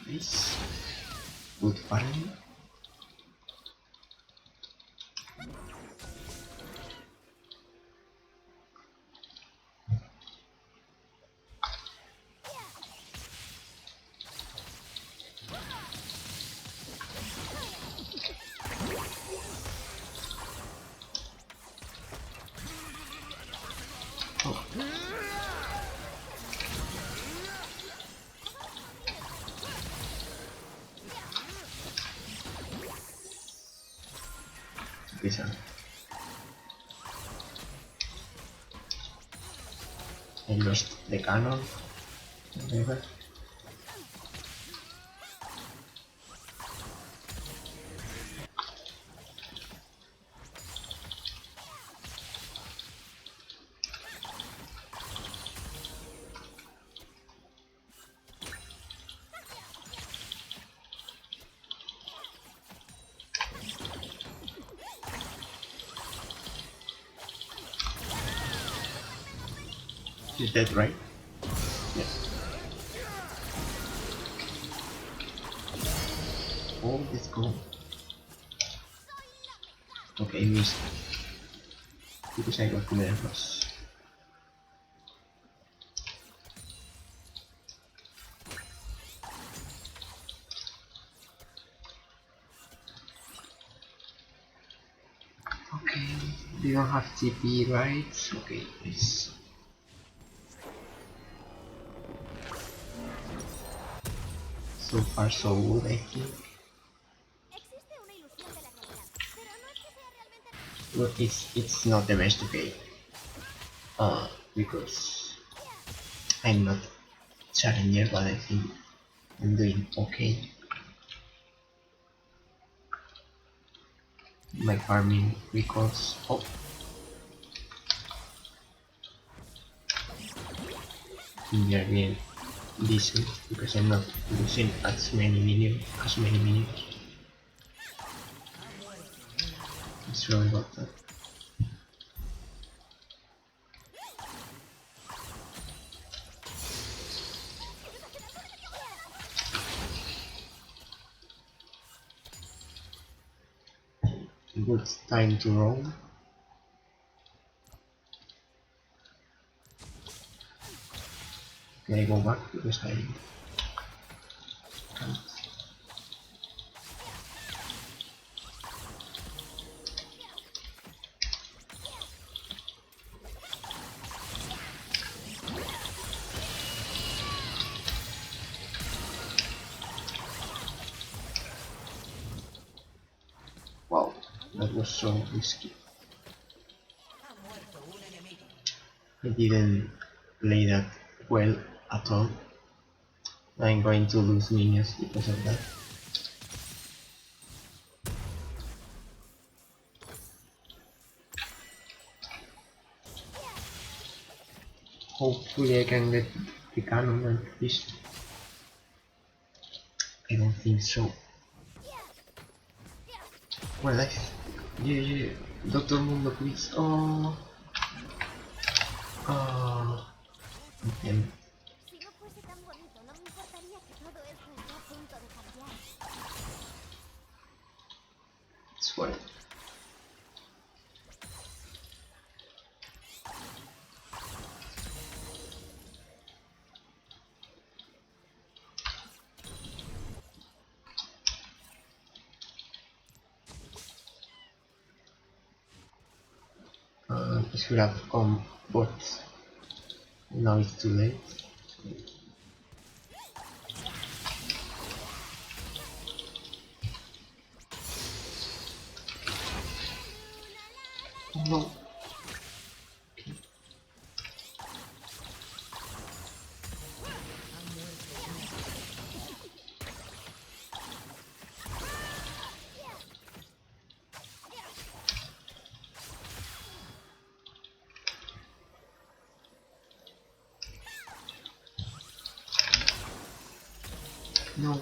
Nice. Good farming. Oh. Okay, I lost the cannon. Whatever. Is that right? Yes. Oh, let's go. Okay, I missed. Because I got nervous. Okay, we don't have TP, right? Okay, nice. So far so good, I think. Well, it's not the best, okay. Because I'm not challenger, but I think I'm doing okay. My farming recalls. Oh, we are being decent because I'm not losing as many minions. I'm sorry about that. Good time to roll. Can I go back because I can't. Wow, that was so risky. I didn't play that well at all. I'm going to lose minions because of that. Hopefully I can get the cannon and fist. I don't think so. Well, yeah, Dr. Mundo, please. Oh, okay. Si no fuese tan bonito, no me importaría que todo esto esté a punto de cambiar. It's fine. I should have come, but now it's too late. Oh no. No.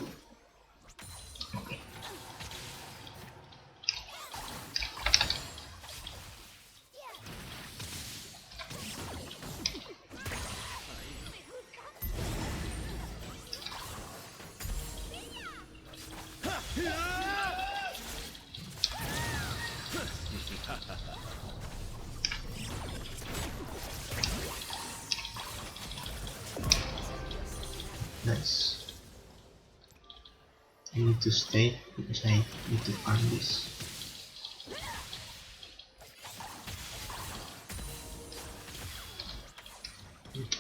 Nice. I need to stay because I need to farm this.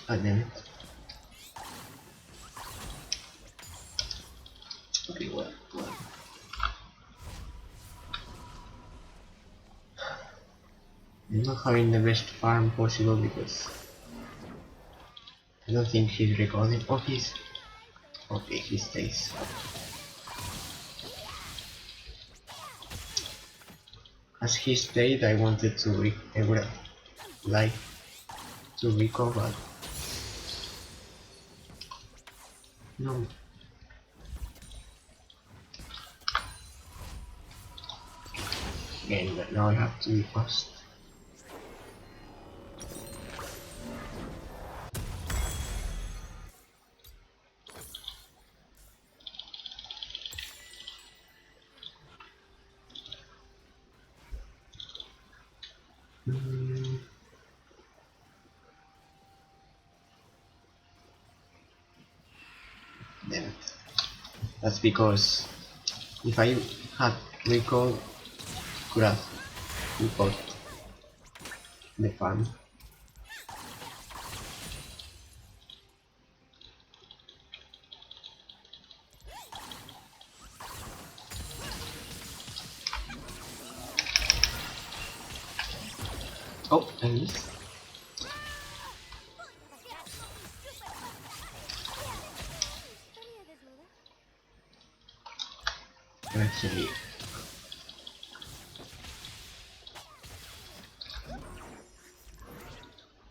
Ah, damn it. Okay, well. I'm not having the best farm possible because I don't think he's recording. Oh, he's... Okay, he stays. As he stayed, I wanted to I would have liked to recover. No. Again, now I have to be fast. Damn it. That's because if I had recall, could have recalled the farm. Oh, I missed. Actually,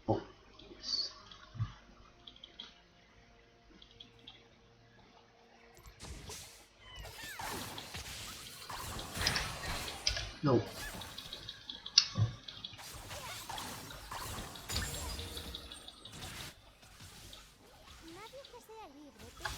oh, yes. No. Nadie que sea libre, pero...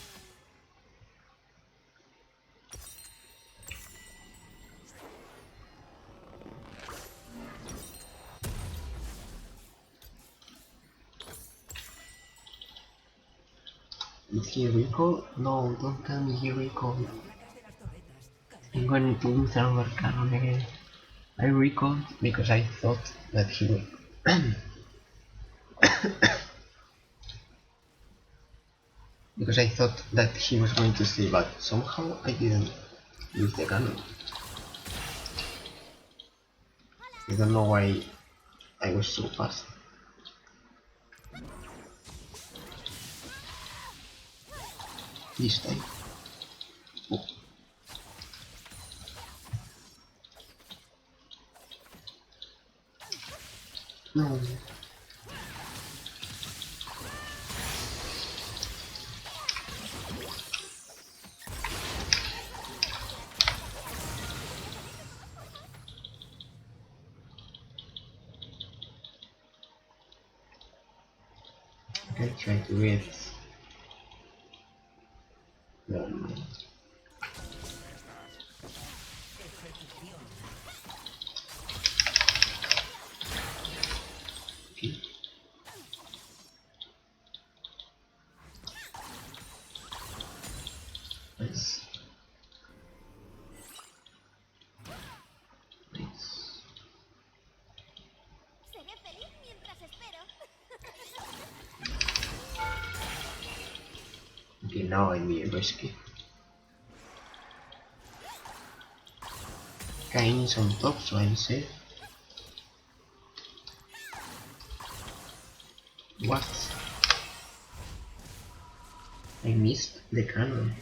Did he recall? No, don't tell me he recalled. I'm going to lose another cannon again. I recalled because I thought that he would. Because I thought that he was going to stay, but somehow I didn't use the cannon. I don't know why I was so fast. This time. Oh. No. Okay, try to get okay. Nice. Nice. Seré feliz mientras espero. Okay, now I'm being risky. Kain is on top, so I'm safe. What? I missed the cannon.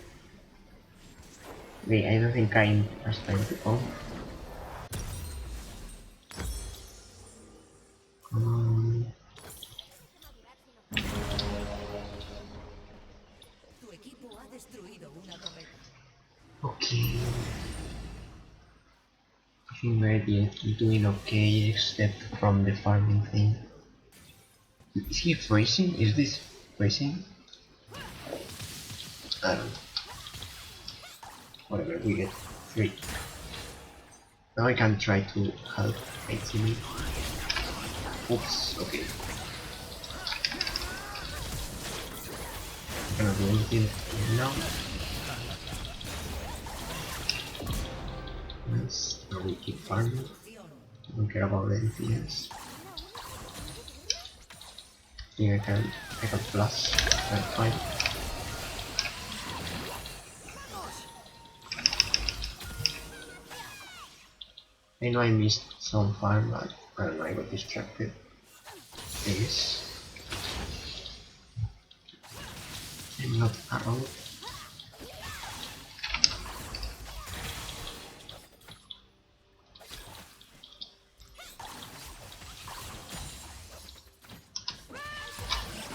Wait, I don't think Kain has time to come. Tu equipo ha destruido una torreta. Okay. I think we're doing okay except from the farming thing. Is he freezing? Is this freezing? I don't know. Whatever, we get 3. Now I can try to help my teammate. Oops, okay. I cannot do anything now. Nice, now we keep farming. Don't care about anything else. I think I can plus, that's fine. I know I missed some farm, but I don't know, I got distracted. This. I'm not around.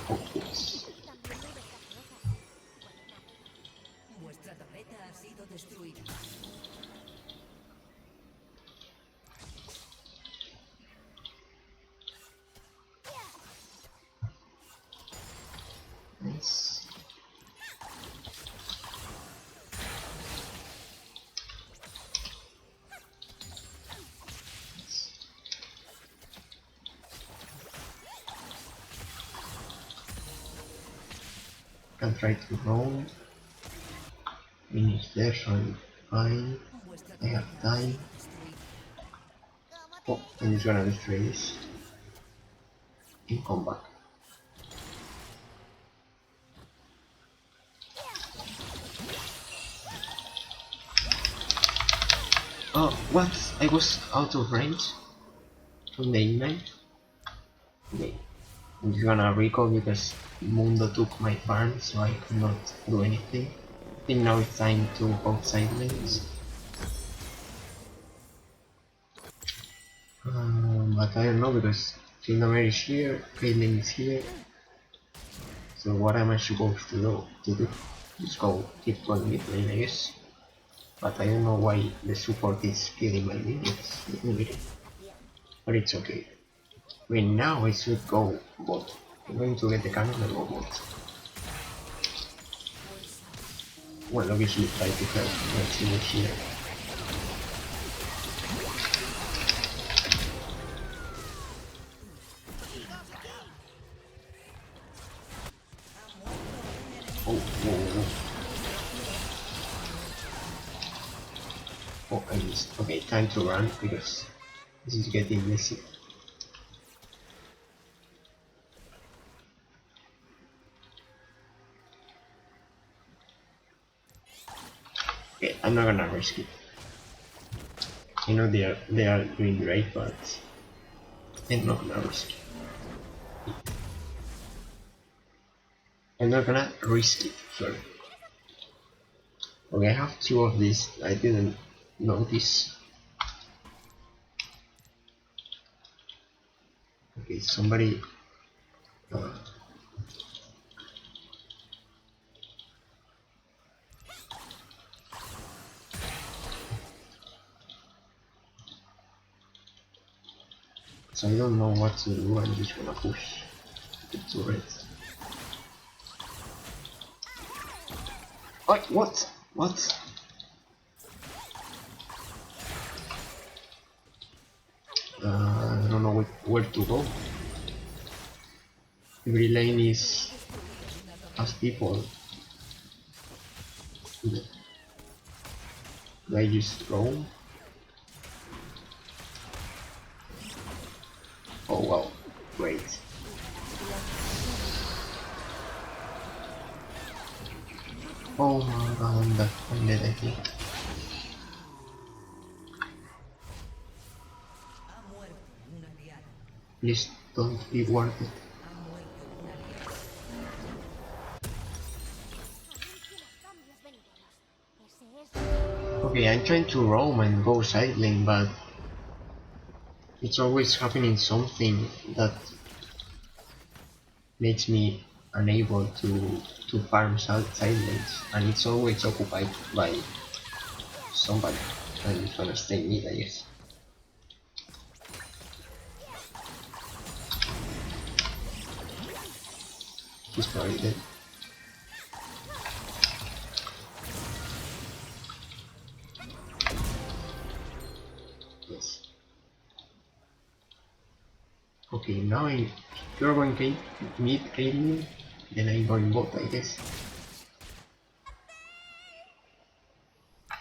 Oh, oops. Vuestra torreta ha sido destruida. Nice. Can try to roll. Finish there, so I'm fine. I have time. Oh, I'm just gonna destroy this in combat. Oh, what? I was out of range from the ignite. Okay, I'm just gonna recall because Mundo took my farm, so I could not do anything. I think now it's time to go side lanes. But I don't know because Tryndamere is here, Caitlyn is here. So what am I supposed to do? Just go keep going mid lane, I guess. But I don't know why the support is killing my minions. But it's okay. I mean, now I should go bot. I'm going to get the cannon and go bot. Well, obviously try to help my teammate here. Oh, whoa, whoa. Oh, I missed. Okay, time to run because this is getting messy. Okay, I'm not gonna risk it. I know they are doing great, but I'm not gonna risk it. I'm not gonna risk it. Sorry. Okay, I have two of these. I didn't notice. Okay, somebody. Uh, so I don't know what to do. I'm just gonna push the turret. What? What? I don't know where to go. Every lane has people. Do I just roam? Oh wow, great. Oh my god, I'm dead I think. Please don't be worth it. Okay, I'm trying to roam and go side lane, but it's always happening something that makes me unable to farm side lanes, and it's always occupied by somebody, and it's gonna stay mid, I guess. He's probably dead. Yes. Okay, now if you're going mid AD, then I'm going bot, I guess. I'm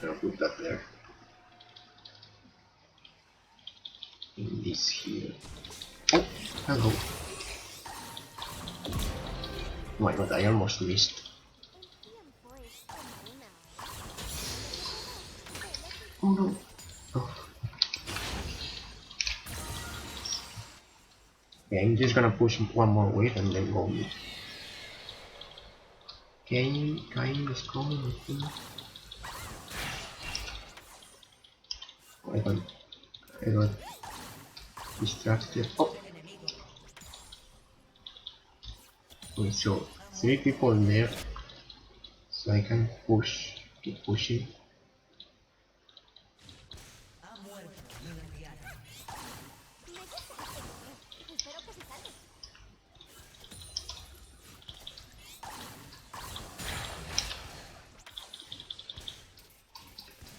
gonna put that there. In this here. Oh, hello. Oh my god, I almost missed. Oh no. Oh. Okay, I'm just gonna push one more wave and then go mid. Kayn is coming, I think. Oh, I got distracted. Oh! Okay, so 3 people there, so I can push, keep pushing.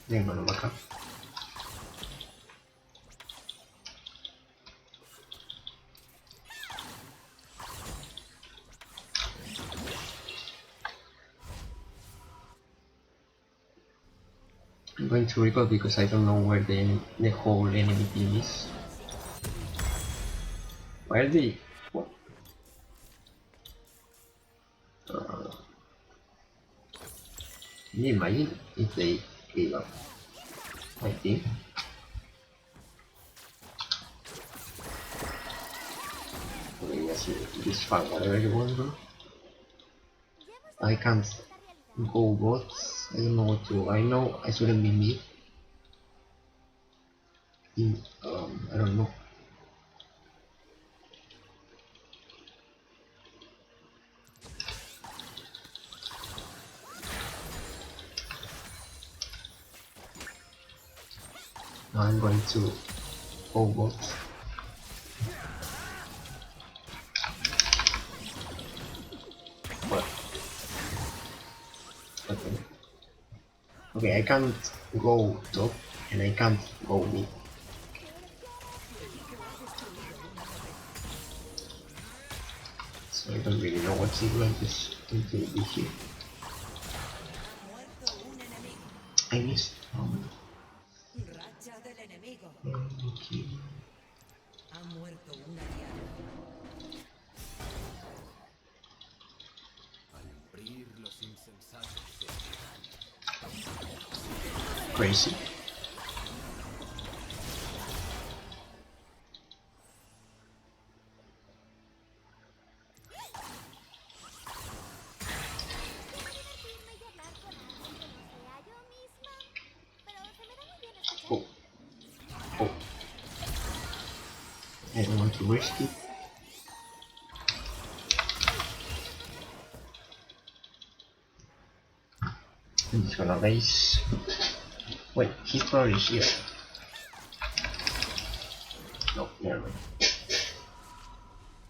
Then I'm gonna back up. I'm going to recall because I don't know where the whole enemy team is. Why are they? What? Can you imagine if they gave up? I think. Okay, yes, just find whatever you want, bro. I can't go bots. I don't know what to. I know I shouldn't be mid. I don't know. Now I'm going to go bots. What? Okay. Okay, I can't go top and I can't go mid. So I don't really know what to do. I'm just Something will be here. I missed. Racha del enemigo. Okay. Ha muerto un aliado. Crazy. Oh. Oh. I don't want to risk it. I'm just gonna raise. Wait, he's probably here. No, never mind.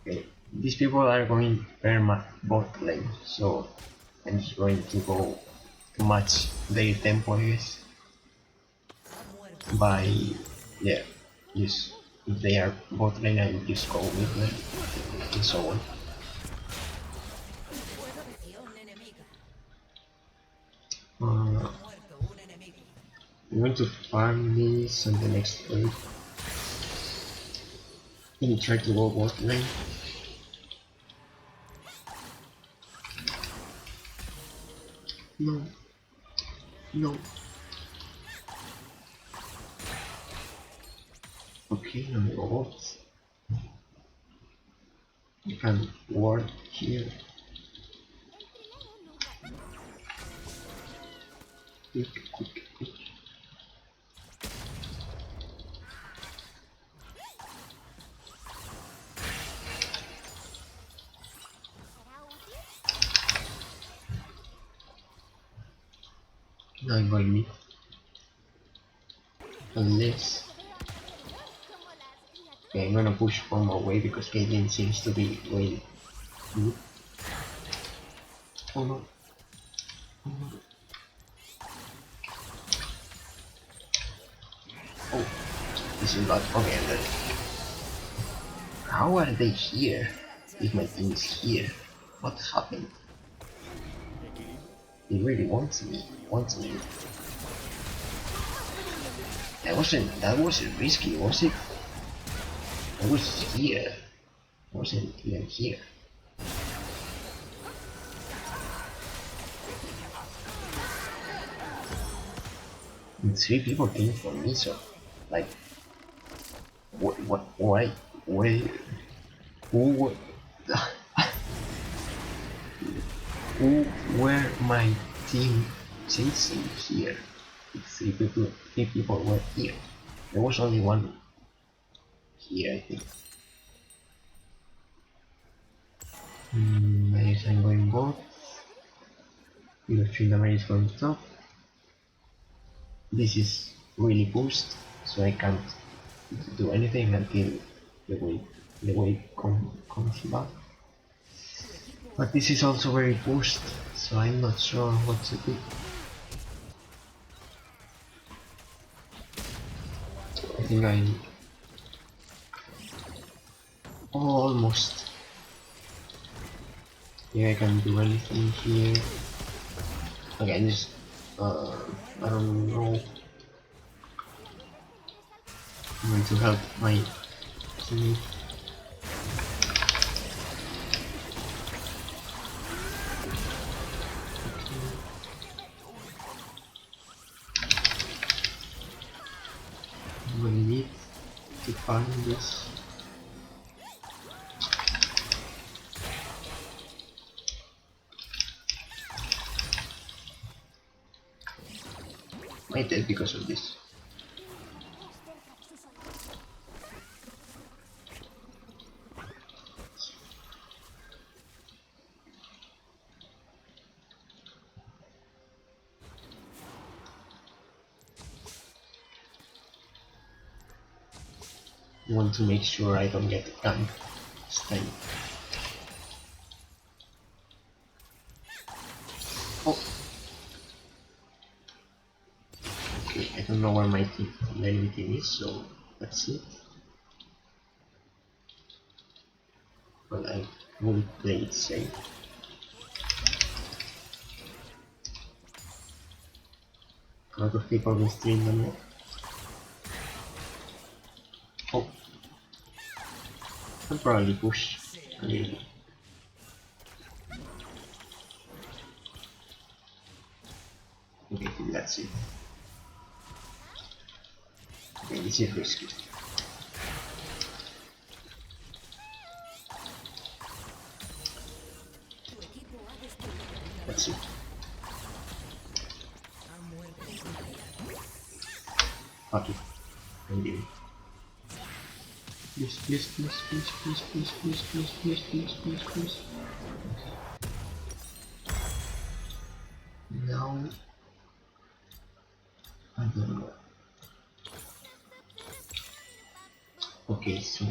Okay, these people are going perma bot lane, so I'm just going to go to match their tempo, I guess. By, yeah, just if they are bot lane, I will just go with them, and so on. I'm going to farm this on the next wave. Let me try to go bot lane. No. No. Okay, let me go bot. You can ward here. Quick, quick, quick. Now I'm going mid. Unless... Okay, I'm gonna push one more way because Caitlyn seems to be going good. Oh no. Oh no. Oh, this is not okay. Then. How are they here? If my team is here, what happened? They really wants me. That wasn't risky, was it? I was here. I wasn't even here. And 3 people came for me, so like why who who were my team chasing here? If 3 people were here. There was only one here, I think. I guess I'm going both. Your Tryndamere is going top. This is really boost, so I can't do anything until the wave comes back. But this is also very boost, so I'm not sure what to do. I think I almost. Yeah, I can do anything here. Okay, just I don't know. I'm going to help my teammate. I'm gonna need to find this. I dead because of this. I want to make sure I don't get ganked this time. Oh. Okay, I don't know where my enemy team is, so that's it. But I will play it safe. A lot of people will stream them now. Oh. I'll probably push a little. Okay, that's it. Okay, this is risky. That's it. Fuck it. I'm leaving. Please, please, please, please, please, please, please, please, please, please, please, please. Now, I don't know. Okay, so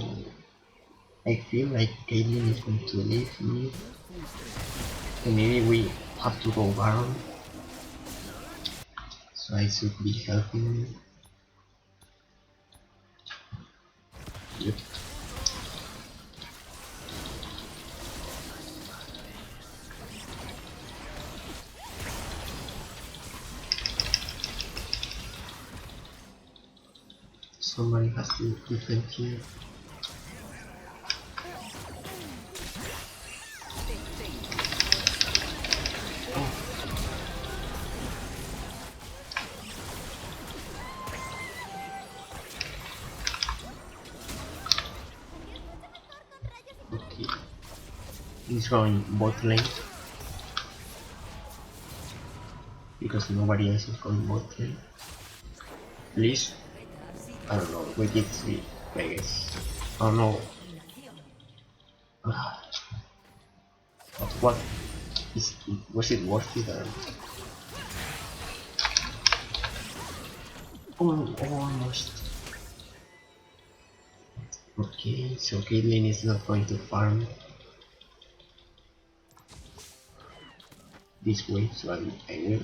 I feel like Caitlyn is going to leave me, and maybe we have to go Baron. So I should be helping. Yep. Somebody has to defend here. Okay. He's going bot lane. Because nobody else is going bot lane. Please. I don't know, we did see, I guess. Oh no. But what? Was it worth it or? Oh, almost. Okay, so Caitlyn is not going to farm this way, so I will.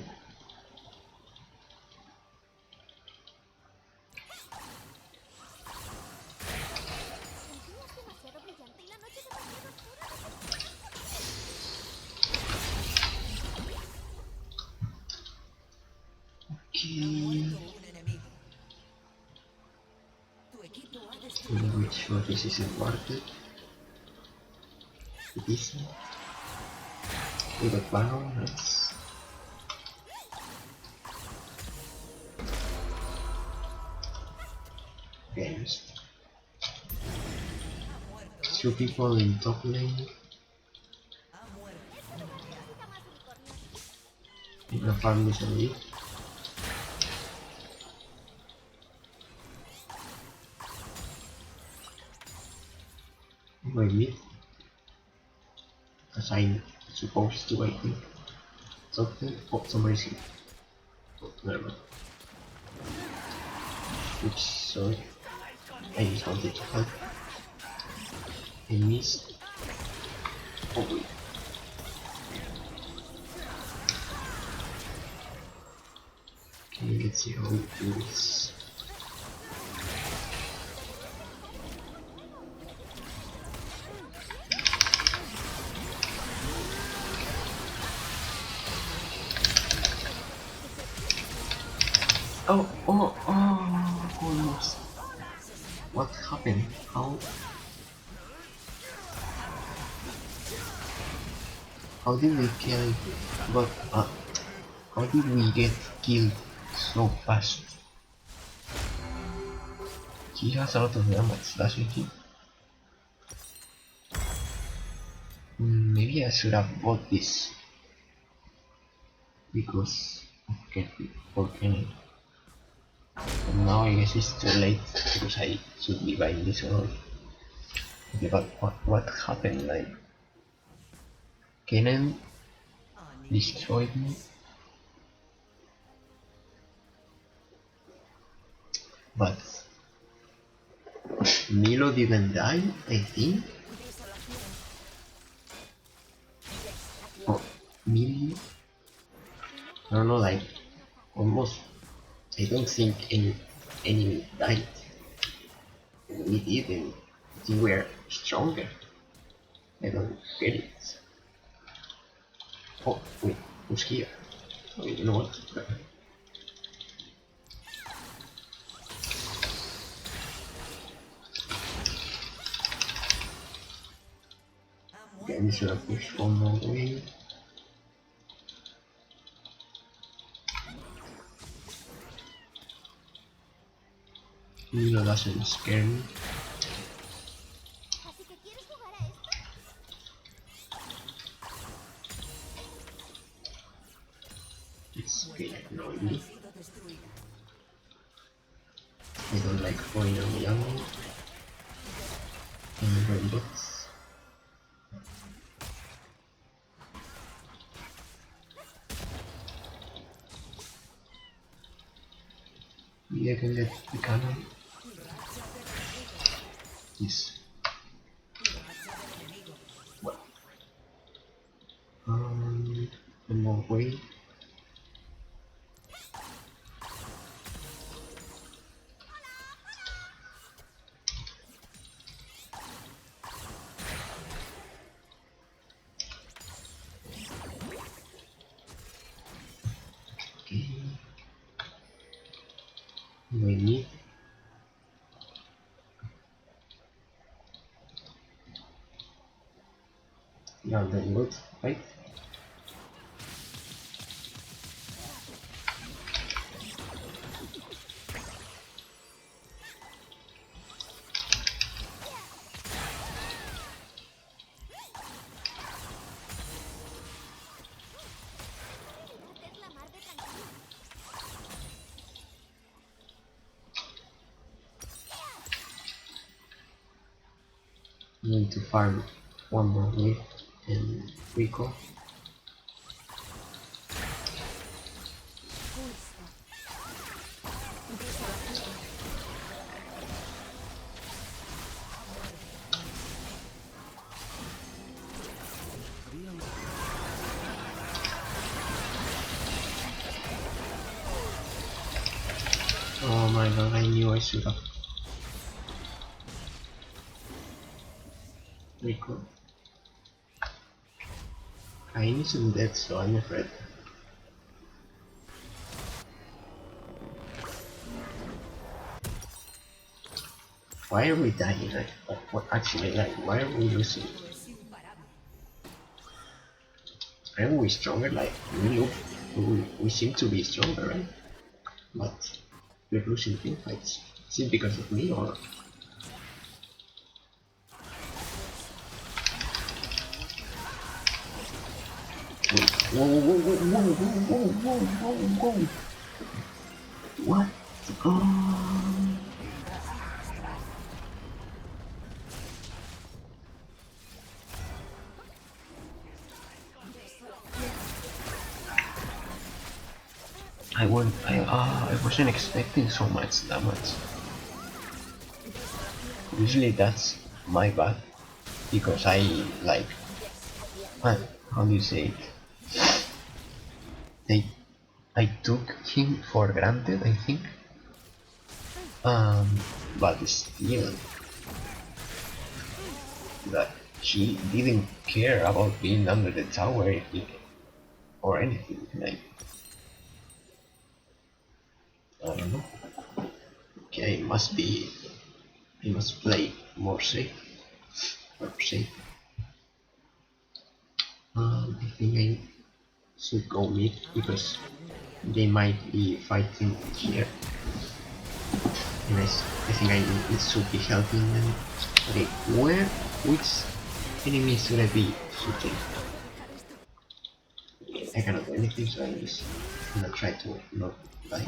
Which one this isn't worth it? This one. We got Baron, nice. Games. 2 people in top lane. I'm gonna farm this and leave. Wait, mid? Because I'm supposed to, I think. Something? Oh, somebody's here. Oh, never mind. Oops, sorry. I just wanted to help. I missed. Oh wait. Okay, let's see how we do this. Oh, almost. What happened? How did we kill? But how did we get killed so fast? He has a lot of damage, doesn't he? Maybe I should have bought this because of Kenny. But now I guess it's too late because I should be buying this already. Okay, but what happened? Like, Kennen destroyed me. But Milo didn't die, I think. Oh, Milo? I don't know, like, almost. I don't think any enemy died. We did, and I think we're stronger. I don't get it. Oh, wait, who's here? Oh, you know what? Okay, I'm just gonna push one more wave. Nino doesn't scare me. Así que ¿quieres jugar a esto? It's okay, annoy me. I don't like falling on the ammo and robots. Maybe I can get the cannon. Yes. Well. One more way. Okay. We need. Yeah, then good, right? Es la mar de tranquilo. Need to farm one more wave and Rico. Oh my god, I knew I should have. Rico. Kain isn't dead, so I'm afraid. Why are we dying? Like, what actually, like, why are we losing? Aren't we stronger? Like, we seem to be stronger, right? But we're losing team fights. Is it because of me or? Whoa, whoa, whoa, whoa, whoa, whoa, whoa, whoa, whoa. What? Oh. I wasn't expecting so much damage. Usually that's my bad because I like how do you say it? I took him for granted, I think. But still, that he didn't care about being under the tower or anything. Like, I don't know. Okay, he must play more safe. Or safe. I think I should go mid because they might be fighting here. And I think I should be helping them. Okay, which enemy should I be shooting? I cannot do anything, so I'm just gonna try to not die.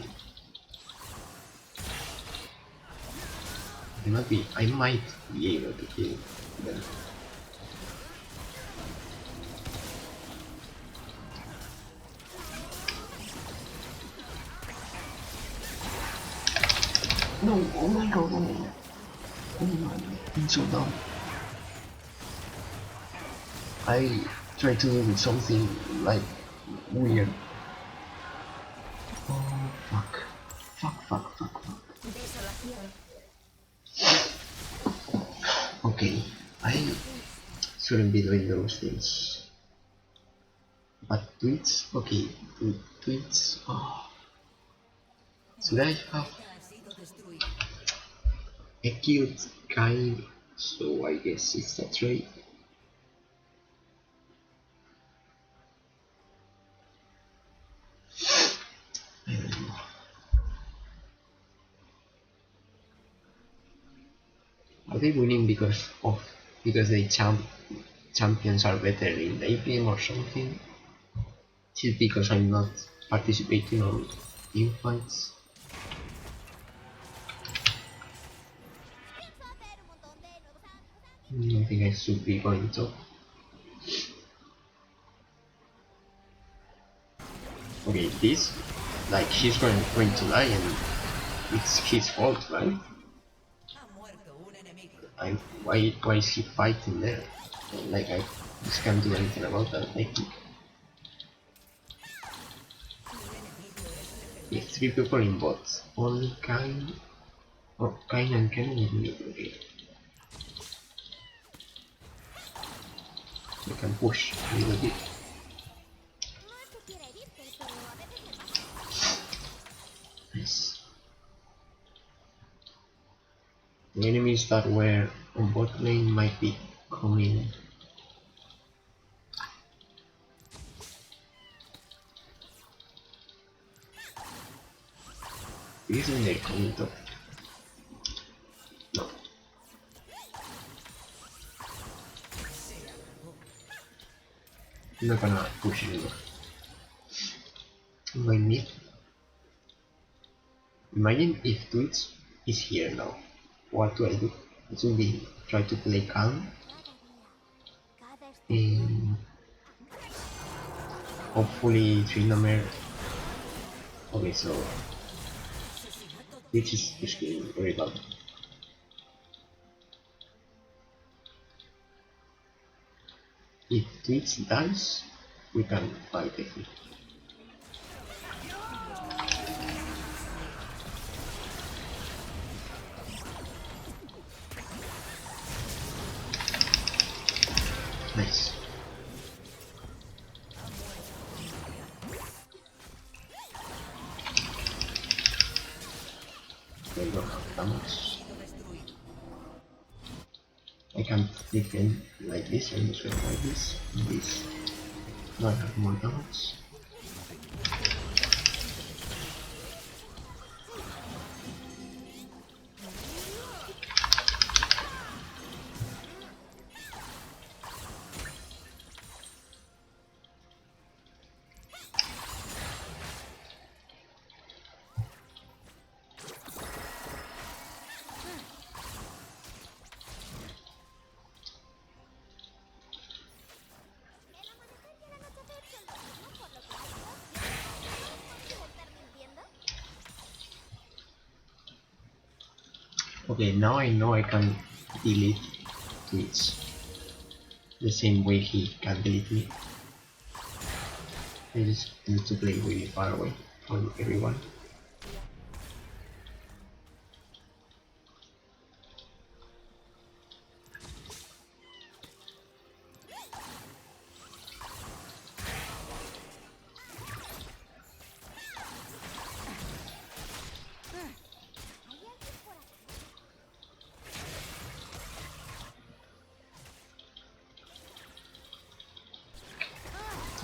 I might be able to kill them. No, oh my god, oh my, I'm so dumb. I tried to do something like weird. Oh fuck. Fuck. Okay, I shouldn't be doing those things. But tweets? Okay, tweets. Oh. Should I have? I killed Kain, so I guess it's a trade. they winning because they champions are better in late game or something? Is it because I'm not participating on team fights? I think I should be going top. Okay, this, like, he's going to die and it's his fault, right? Why is he fighting there? Like, I just can't do anything about that, I think. Yeah, 3 people in bots. Only Kain. Oh, Kain and Ken in mid, okay. We can push a little bit. Nice. The enemies that were on bot lane might be coming. Isn't they coming top? No. I'm not gonna push anymore. My mid. Imagine if Twitch is here now. What do I do? It will be try to play calm and hopefully Trinamere. Okay, so Twitch is getting very bad. If Twitch dies, we can fight it. Nice. They don't have damage. I can't defend like this, I'm just going like this, and this. Now I have more damage. Okay, now I know I can delete Twitch the same way he can delete me. I just need to play really far away from everyone.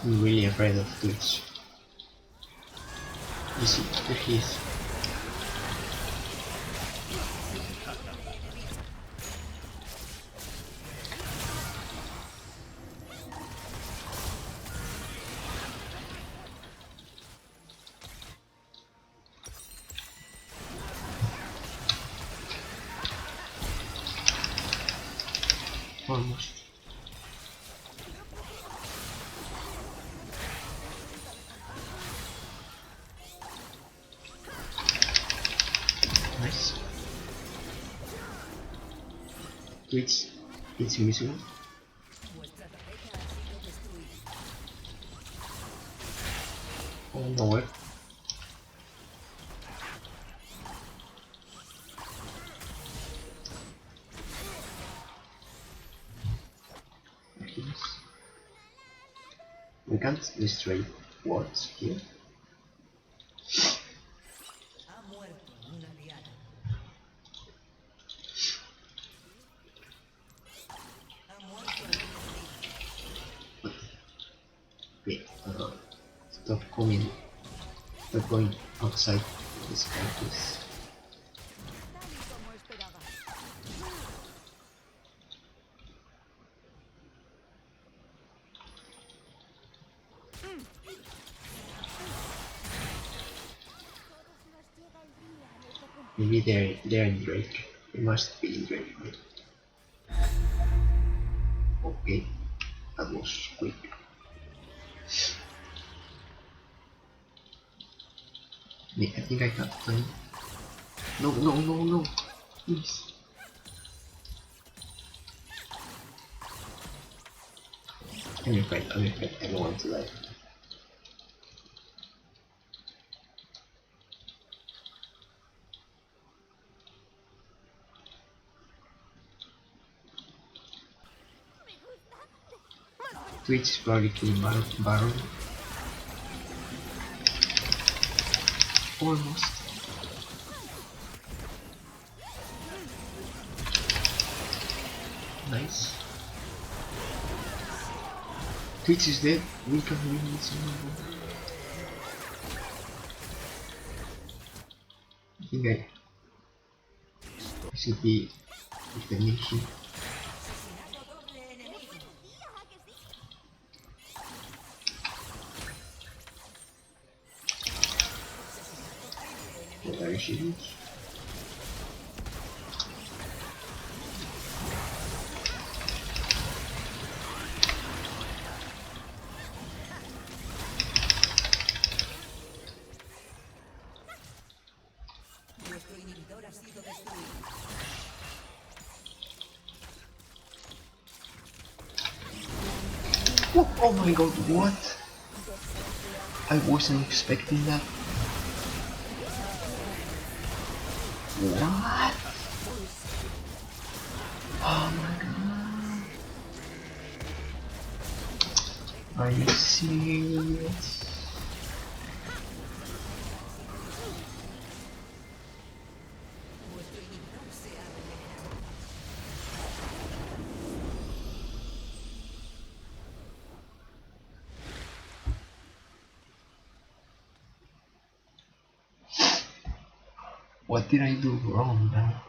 I'm really afraid of Twitch. You see, there he is. Almost. Nice. Twitch, it's missing. Oh, nowhere. We can't destroy wards here. Wait, stop coming. Stop going outside this campus. Maybe they're in Drake. They must be in Drake. Okay, that was quick. I think I got time. No, no, no, no. Please. I'm afraid, I don't want to die. Twitch is probably killing Baron. Almost. Nice. Twitch is dead. We can win this one. I think I should be defending him. What are you shooting? Oh my god, what? I wasn't expecting that. What? Oh my god. Are you serious? What did I do wrong now?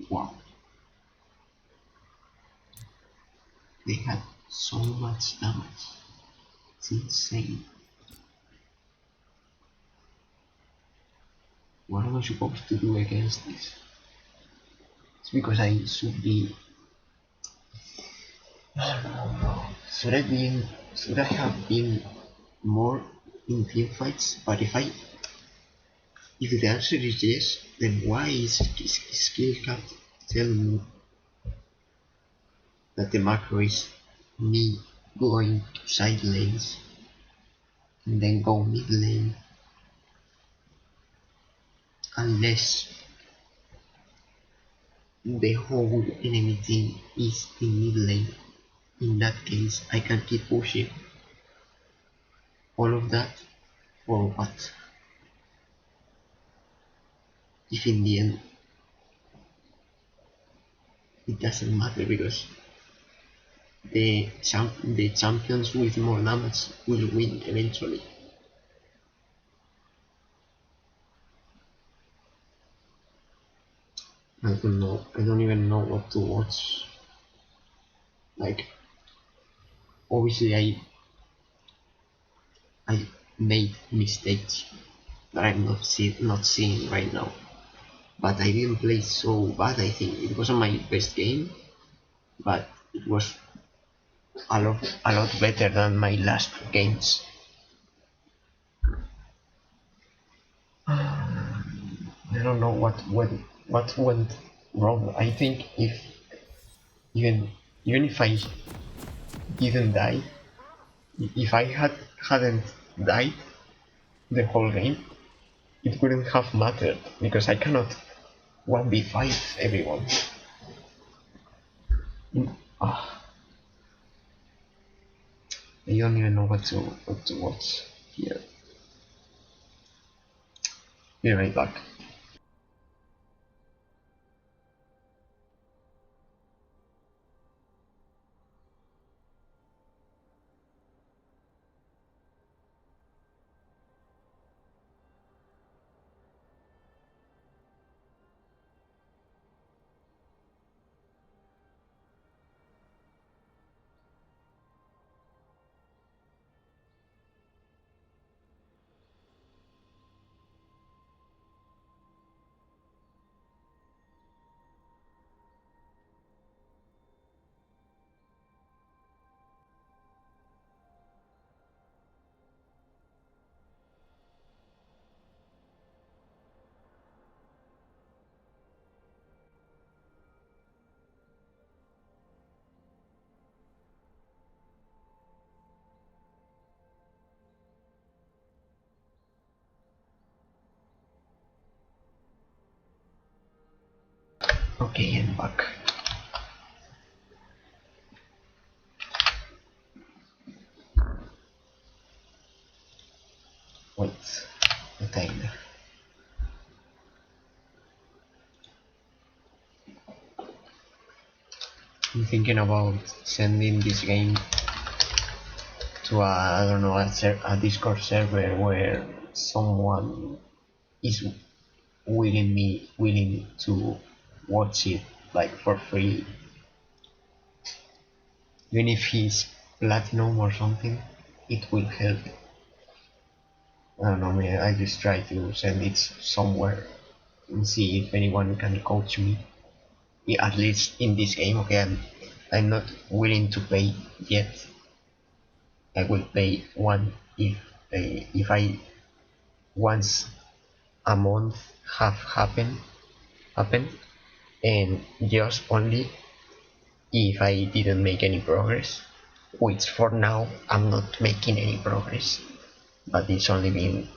Wow. They had so much damage. It's insane. What am I supposed to do against this? It's because I should be... I don't know. Should I have been more in team fights? But if the answer is yes, then why is skill cap telling me that the macro is me going to side lanes and then go mid lane, unless the whole enemy team is in mid lane? In that case, I can keep pushing all of that for what? If in the end it doesn't matter, because the champions with more damage will win eventually. I don't know. I don't even know what to watch. Like, obviously I made mistakes that I'm not seeing right now. But I didn't play so bad. I think it wasn't my best game, but it was a lot better than my last games. I don't know what went wrong. I think even even if I didn't die, if I hadn't died the whole game, it wouldn't have mattered because I cannot 1v5 everyone. Ah, I don't even know what to watch here. Be right back. Okay, I'm back. Wait, the timer. I'm thinking about sending this game to I don't know, a Discord server where someone is willing to watch it like for free, even if he's platinum or something. It will help. I don't know, man. I just try to send it somewhere and see if anyone can coach me. Yeah, at least in this game. Okay, I'm not willing to pay yet. I will pay one if I once a month have happened, and just only if I didn't make any progress, which for now I'm not making any progress, but it's only been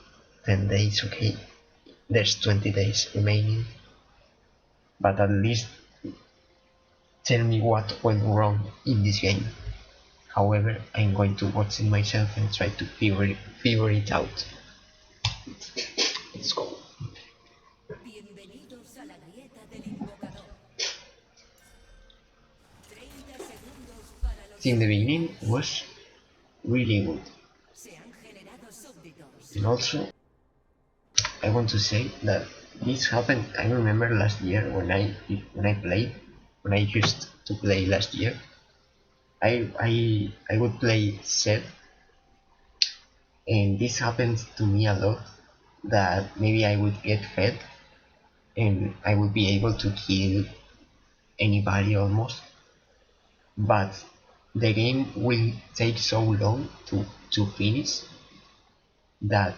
10 days. Okay, there's 20 days remaining, but at least tell me what went wrong in this game. However, I'm going to watch it myself and try to figure it out. Let's go. Bienvenidos a la grieta del invocador. 30 segundos para los In the beginning was really good, se han generado súbditos. and also I want to say that this happened. I remember last year when I used to play last year. I would play Seth, and this happens to me a lot. That maybe I would get fed, and I would be able to kill anybody almost, but the game will take so long to finish that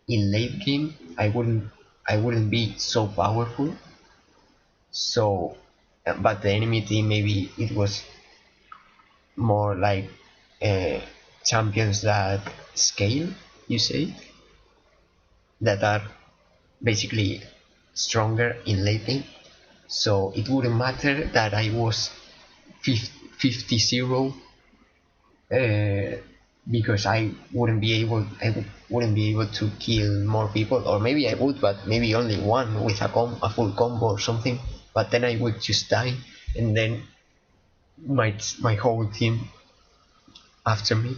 in late game I wouldn't be so powerful. So, but the enemy team, maybe it was more like champions that scale, you say, that are basically stronger in late game. So it wouldn't matter that I was 50-0, because I wouldn't be able to kill more people, or maybe I would, but maybe only one with a full combo or something. But then I would just die, and then my whole team after me.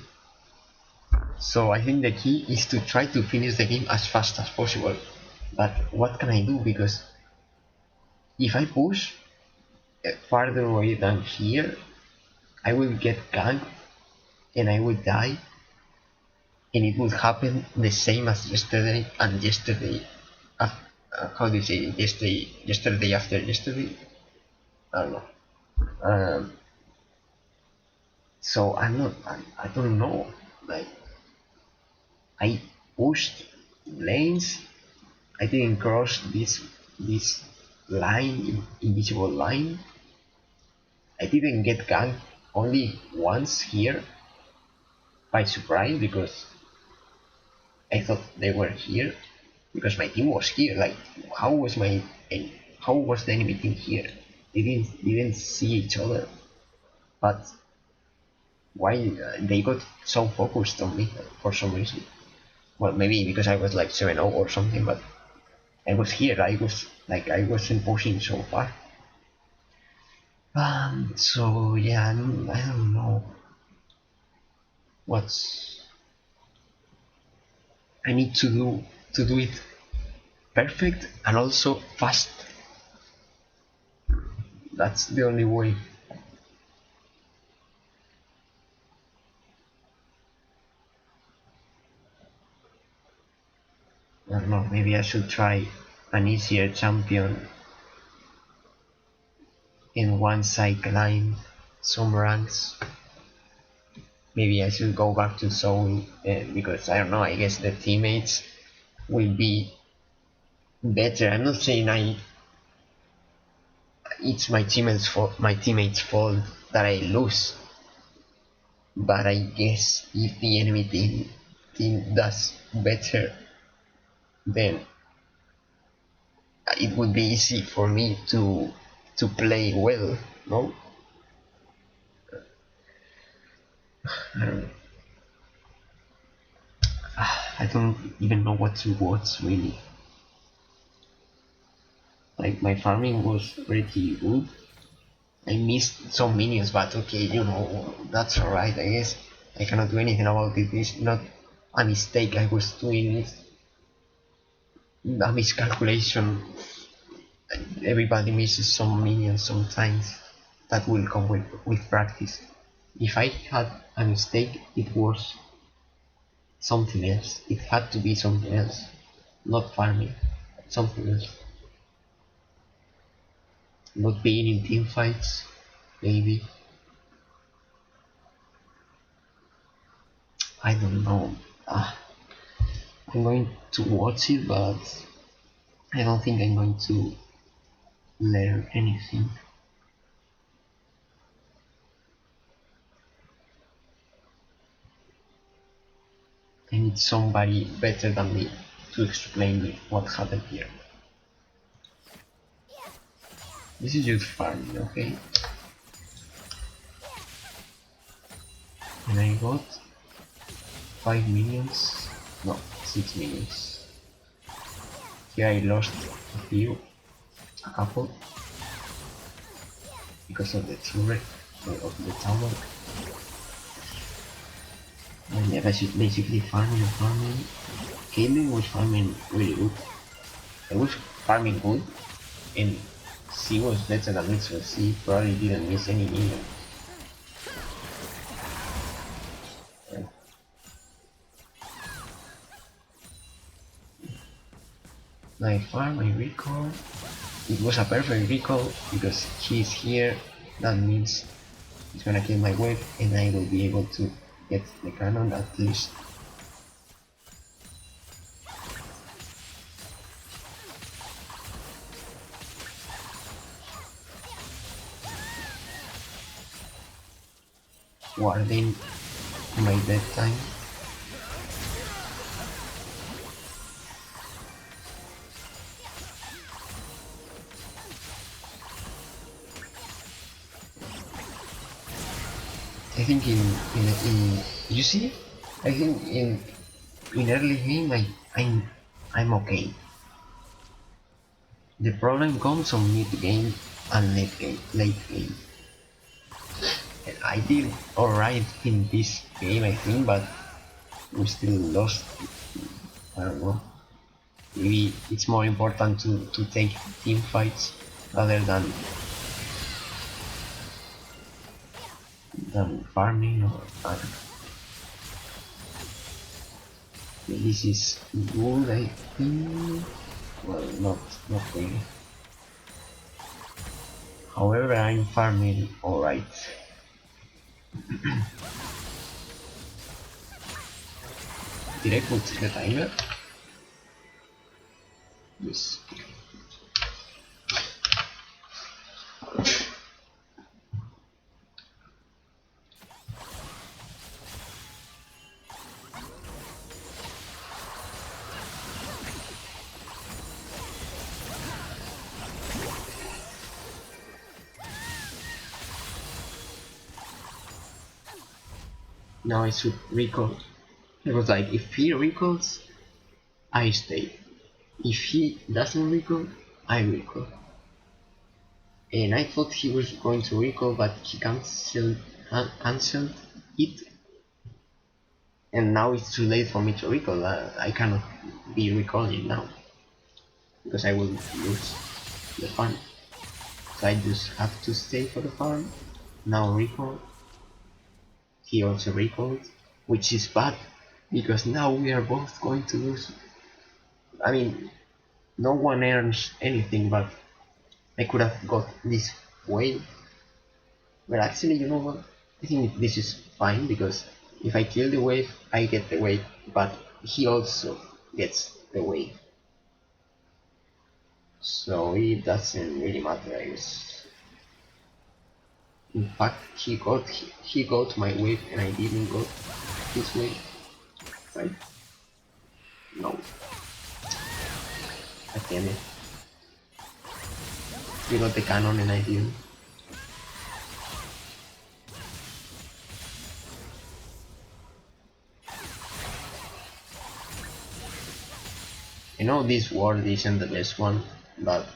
So I think the key is to try to finish the game as fast as possible. But what can I do? Because if I push farther away than here, I will get ganked and I will die. and it would happen the same as yesterday and yesterday. How do you say it? Yesterday after yesterday? I don't know. So I'm not. I don't know. Like I pushed lanes. I didn't cross this line, invisible line. I didn't get ganked only once here by surprise because I thought they were here because my team was here. Like how was how was the enemy team here? They didn't see each other, but why they got so focused on me for some reason? Well, maybe because I was like 7-0 or something, but I was here. I wasn't pushing so far. So yeah, I don't know what's I need to do it perfect and also fast. That's the only way. I don't know, maybe I should try an easier champion in one side climb some ranks. Maybe I should go back to Zoe because I don't know, I guess the teammates will be better. I'm not saying it's my teammates' fault that I lose. But I guess if the enemy team does better, then it would be easy for me to play well, no? I don't even know what to watch really. Like my farming was pretty good. I missed some minions, but okay, you know, that's alright, I guess. I cannot do anything about it. It's not a mistake I was doing, it's a miscalculation. Everybody misses some minions sometimes. That will come with practice. If I had a mistake, it was something else. It had to be something else. Not farming, something else. Not being in team fights, maybe. I don't know. I'm going to watch it, but I don't think I'm going to learn anything. I need somebody better than me to explain me what happened here. This is just farming, okay? And I got 5 minions, no, 6 minions. Here I lost a couple, because of the turret, of the tower. And yeah, basically farming. Caitlyn was farming really good. I was farming good, and she was better than me, so she probably didn't miss any minions. I farm, I recall. It was a perfect recall because he's here. That means he's gonna kill my wave, and I will be able to get the cannon at least. Warding my dead time. I think in you see, I think in early game I'm okay. The problem comes on mid game and late game. I did alright in this game, I think, but we still lost. I don't know. Maybe it's more important to take team fights rather than farming or I don't know. This is good, I think. Well, not really. However, I'm farming alright. Did I put the timer? Yes. Now I should recall. It was like, if he recalls, I stay. If he doesn't recall, I recall. And I thought he was going to recall, but he cancelled it. And now it's too late for me to recall. I cannot be recalling now, because I will lose the farm. So I just have to stay for the farm. Now recall. He also recalled, which is bad, because now we are both going to lose. I mean, no one earns anything, but I could have got this wave. But actually, you know what? I think this is fine, because if I kill the wave, I get the wave, but he also gets the wave. So it doesn't really matter, I guess. In fact, he got my wave and I didn't got his wave. Right? No. Damn it. You got the cannon and I didn't. I know this ward isn't the best one, but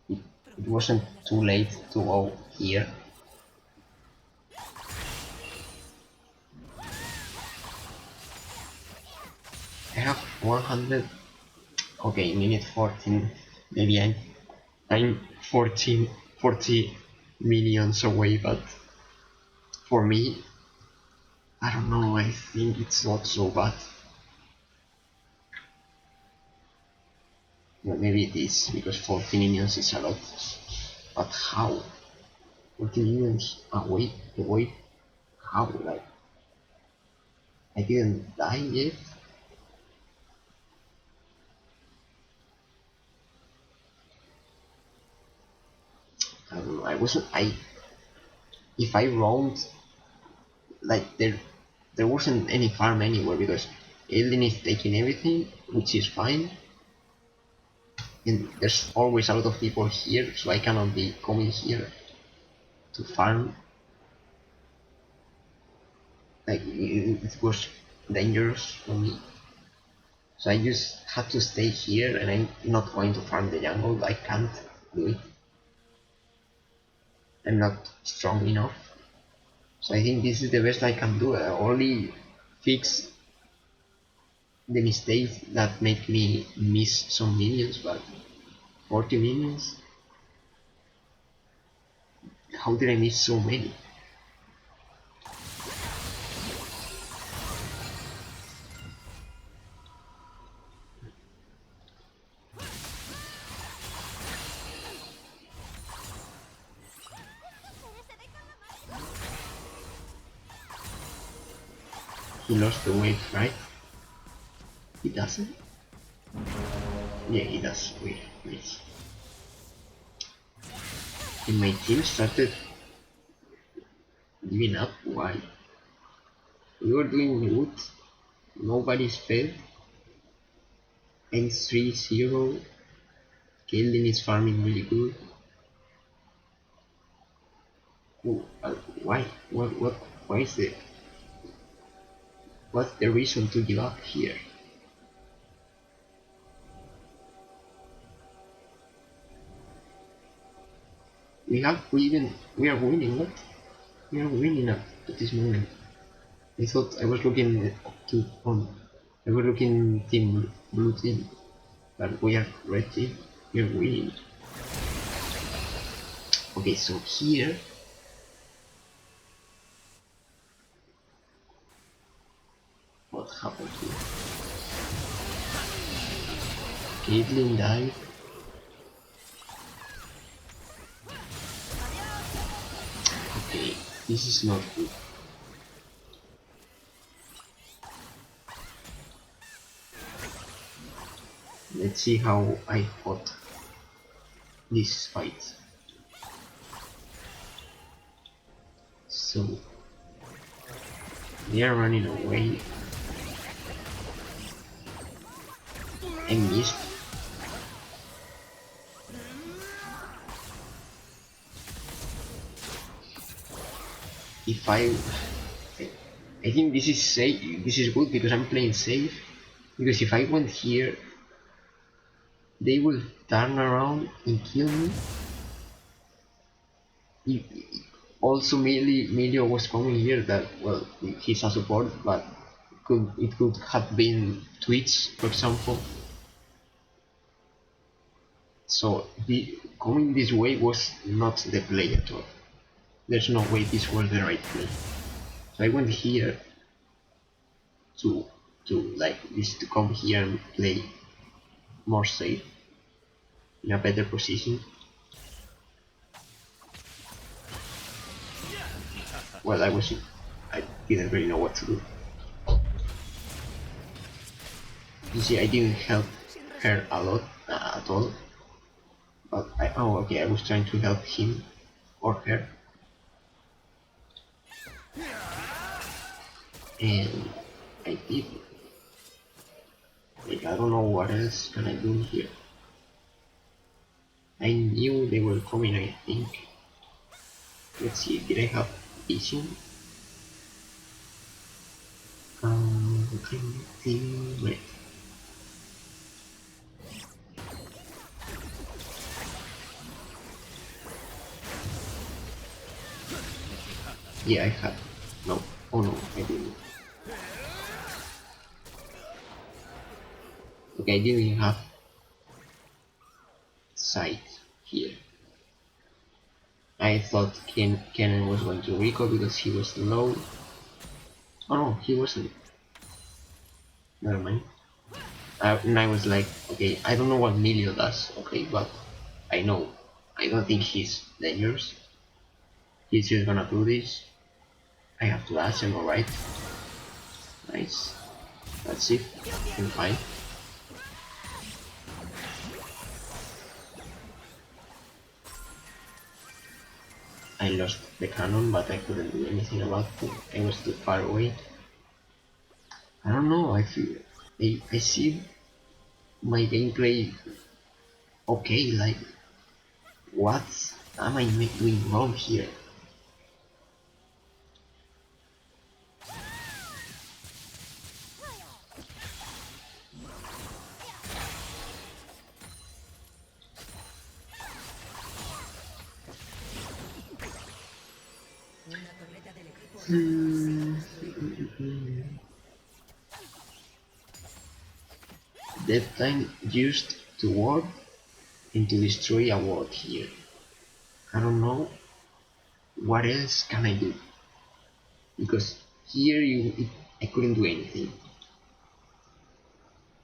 it wasn't too late to go here. I have 100. Okay, minute 14. Maybe I'm 40 millions away, but for me, I don't know, I think it's not so bad. Well, maybe it is, because 40 millions is a lot. But how? 40 millions away? How? Like, I didn't die yet? I don't know, if I roamed, like, there wasn't any farm anywhere, because Elden is taking everything, which is fine. And there's always a lot of people here, so I cannot be coming here to farm. Like, it was dangerous for me. So I just had to stay here, and I'm not going to farm the jungle. I can't do it. I'm not strong enough. So I think this is the best I can do. I only fix the mistakes that make me miss some minions, but 40 minions? How did I miss so many? He lost the wave, right? He doesn't? Yeah, he does. Wait, please. And my team started giving up. Why? We were doing good. Nobody's fed. I'm 3-0. Kaelin is farming really good. Oh, why? Why is the... What's the reason to give up here? We are winning, what? We are winning at this moment. I thought I was looking I was looking team blue team, but we are red team. We are winning. Okay, so here what happened here? Caitlyn died. Okay, this is not good. Let's see how I fought this fight. So they are running away. I missed. If I think this is safe. This is good because I'm playing safe. Because if I went here, they will turn around and kill me. Also, Melio was coming here. That well, he's a support, but it could have been Twitch, for example. So coming this way was not the play at all. There's no way this was the right play. So I went here to like this, to come here and play more safe, in a better position. Well, I didn't really know what to do. You see, I didn't help her a lot at all. But oh, okay, I was trying to help him or her. And I did. Like, I don't know what else can I do here. I knew they were coming, I think. Let's see, did I have vision? I think, wait. Yeah, I had. No. Oh no, I didn't. Okay, I didn't have sight here. I thought Kennen was going to recall because he was low. Oh no, he wasn't. Never mind. And I was like, okay, I don't know what Melio does, okay, but I know. I don't think he's dangerous. He's just gonna do this. I have to ask him, alright. Nice. That's it. I'm fine. I lost the cannon, but I couldn't do anything about it. I was too far away. I don't know, I see my gameplay okay, like, what am I doing wrong here? That time used to warp and to destroy a ward here. I don't know what else can I do, because here I couldn't do anything.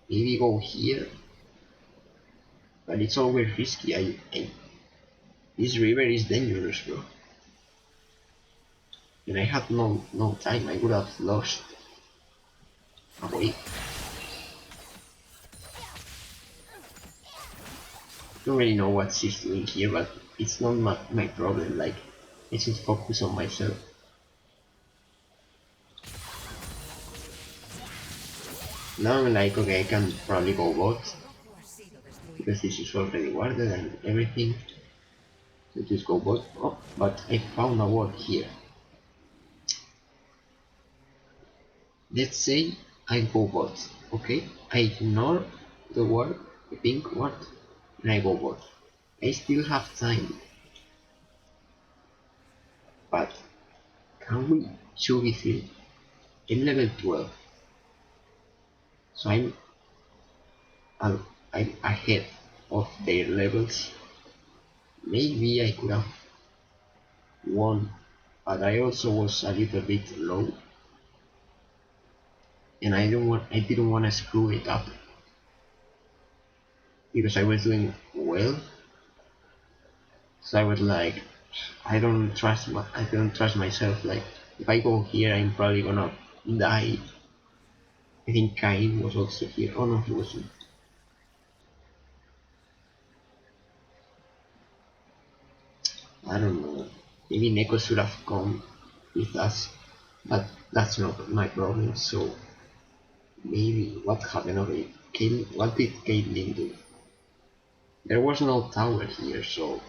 Maybe go here, but it's always risky. This river is dangerous, bro. And I had no time. I would have lost away. Don't really know what she's doing here, but it's not my problem. Like, I should focus on myself. Now I'm like, okay, I can probably go bot, because this is already warded and everything. So just go bot. Oh, but I found a ward here. Let's say I go bot, okay? I ignore the ward, the pink ward, and I go bot. I still have time. But can we 2v3? I'm level 12. So I'm ahead of their levels. Maybe I could have won, but I also was a little bit low. And I didn't want to screw it up. because I was doing well. So I was like, I don't trust myself. Like, if I go here, I'm probably gonna die. I think Cain was also here. Oh no, he wasn't. I don't know. Maybe Neko should have come with us, but that's not my problem. So maybe what happened? Okay, what did Caitlyn do? There was no tower here, so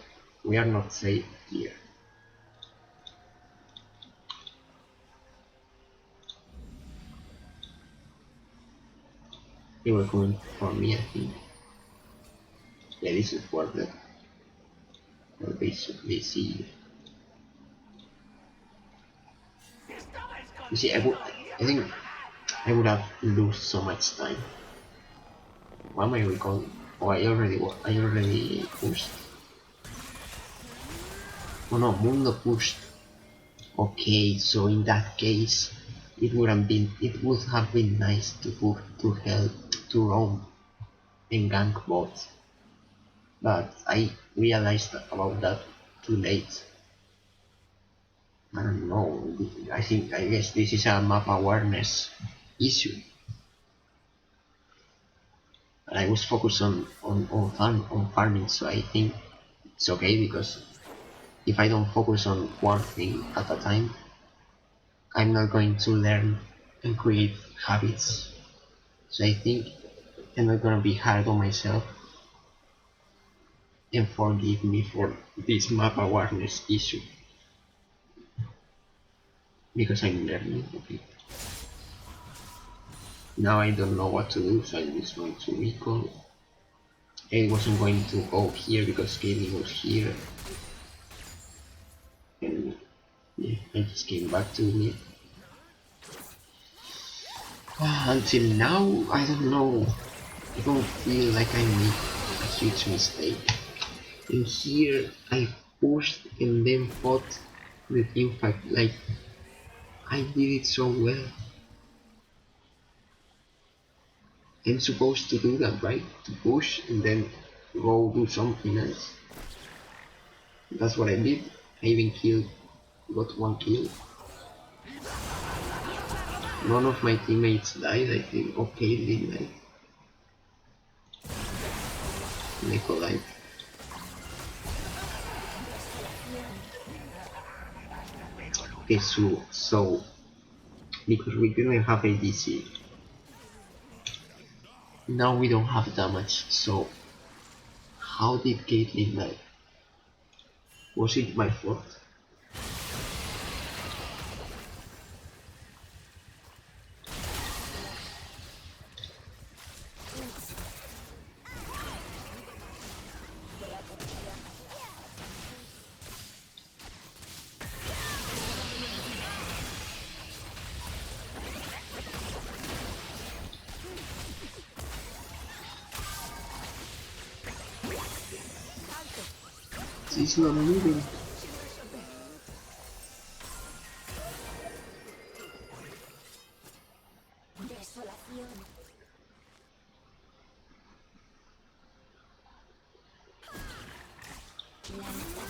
we are not safe here. They were coming for me, I think. Yeah, this is where they see you. You see, I think I would have lost so much time. Why am I recalling? Oh, I already pushed. Oh no, Mundo pushed. Okay, so in that case, it would have been nice to help to roam and gank bots, but I realized about that too late. I don't know. I guess this is a map awareness issue. And I was focused on farming, so I think it's okay, because if I don't focus on one thing at a time, I'm not going to learn and create habits. So I think I'm not gonna be hard on myself, and forgive me for this map awareness issue, because I'm learning. Okay. Now I don't know what to do, so I'm just going to recall. I wasn't going to go here because Katie was here, and yeah, I just came back to me. Until now, I don't know. I don't feel like I made a huge mistake. And here I pushed and then fought the teamfight. Like, I did it so well. I'm supposed to do that, right? To push and then go do something else. That's what I did. I even got one kill. None of my teammates died, I think. Okay, they died. Neko died. Okay, so because we didn't have ADC, now we don't have damage. So how did Caitlyn die? Was it my fault? She's not moving. Desolación. La neta.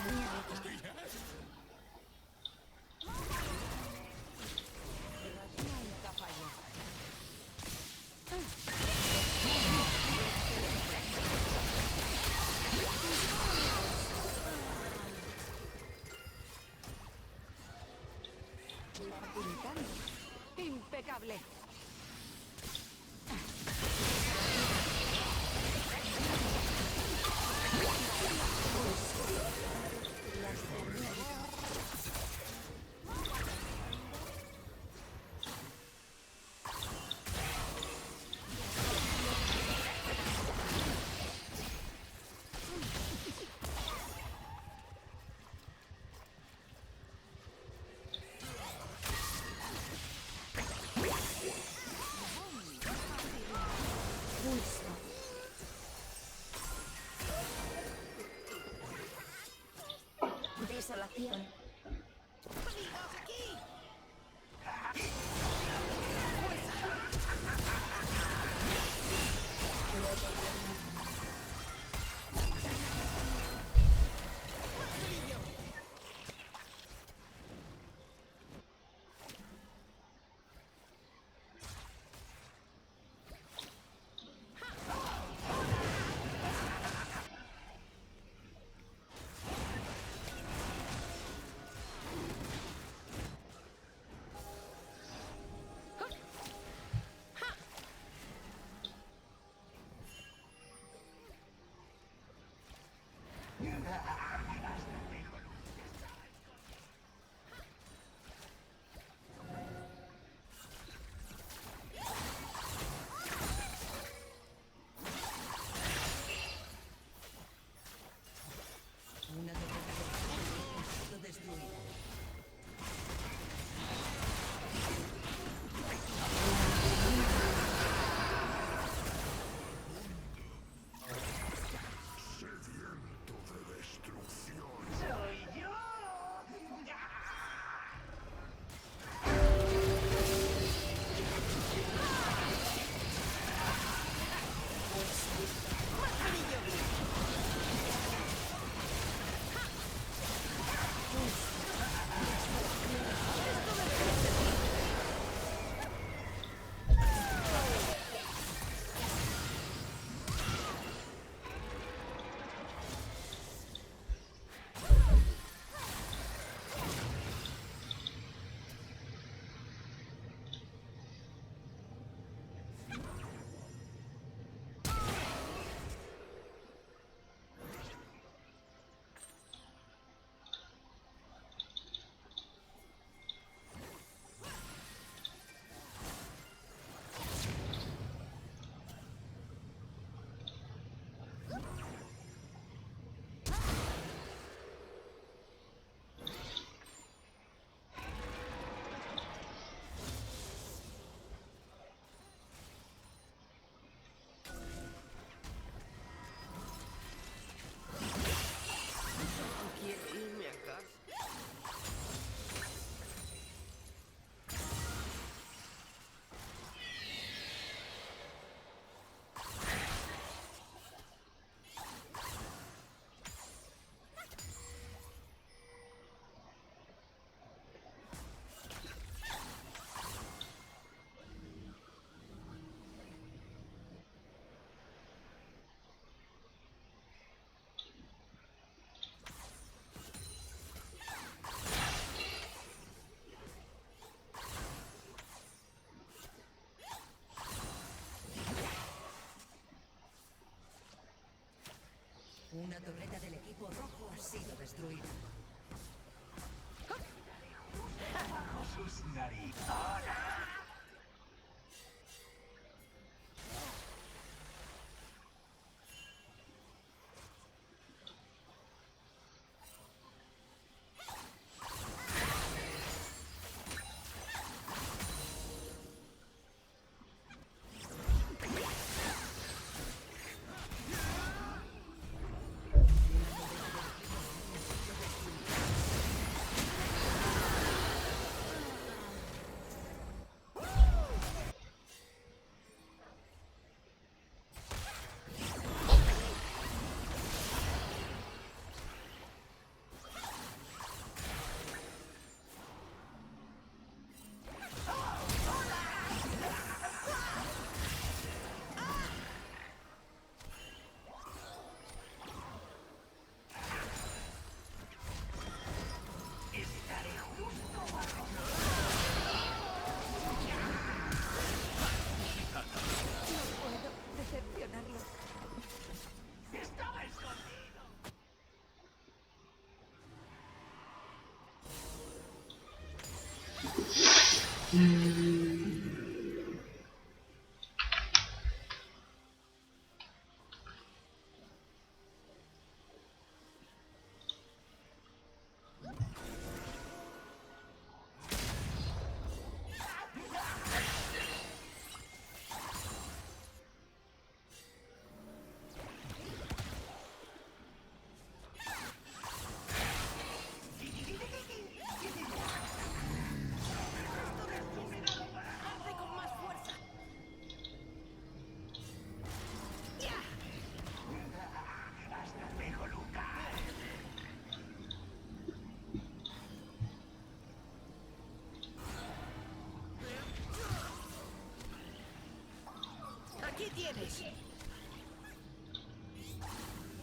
Aquí tienes.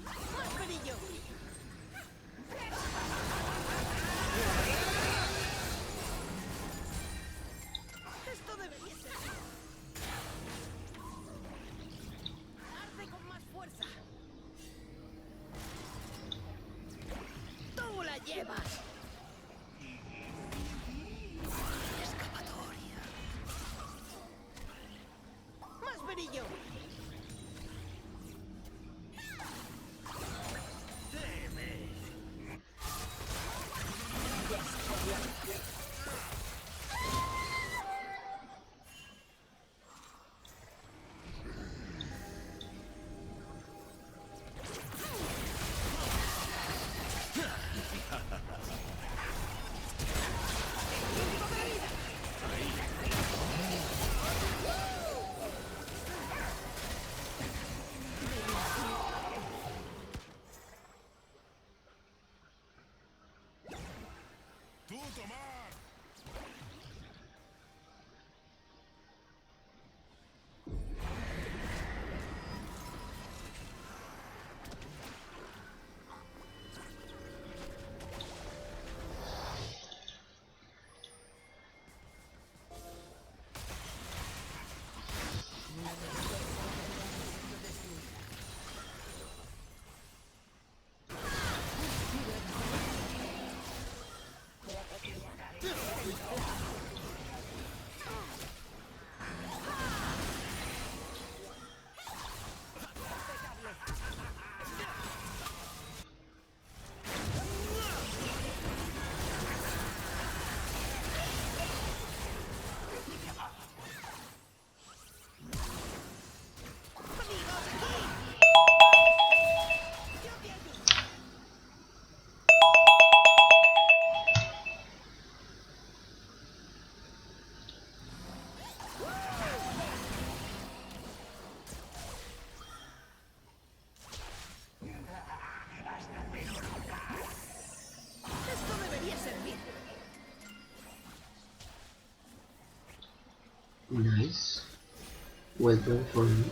Más brillo. Esto debería ser. Arde con más fuerza. Tú la llevas. Escapatoria. Más brillo. Esto debería servir. Nice. Well done for me.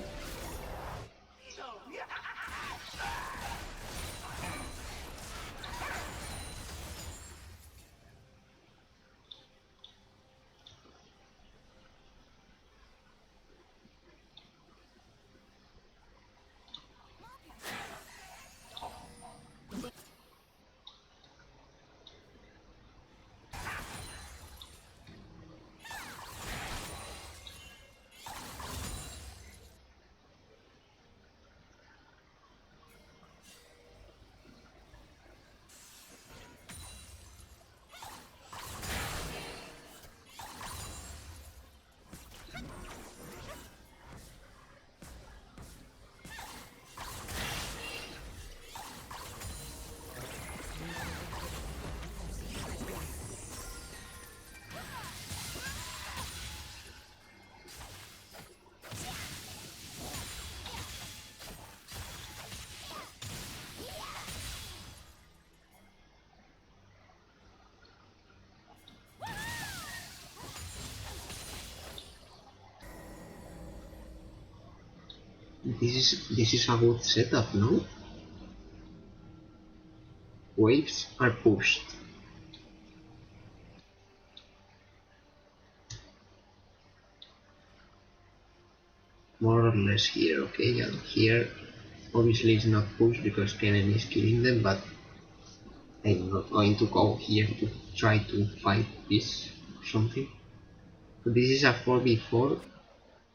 This is a good setup, no? Waves are pushed. More or less here, okay? And here obviously it's not pushed because Kennen is killing them, but I'm not going to go here to try to fight this or something. This is a 4v4,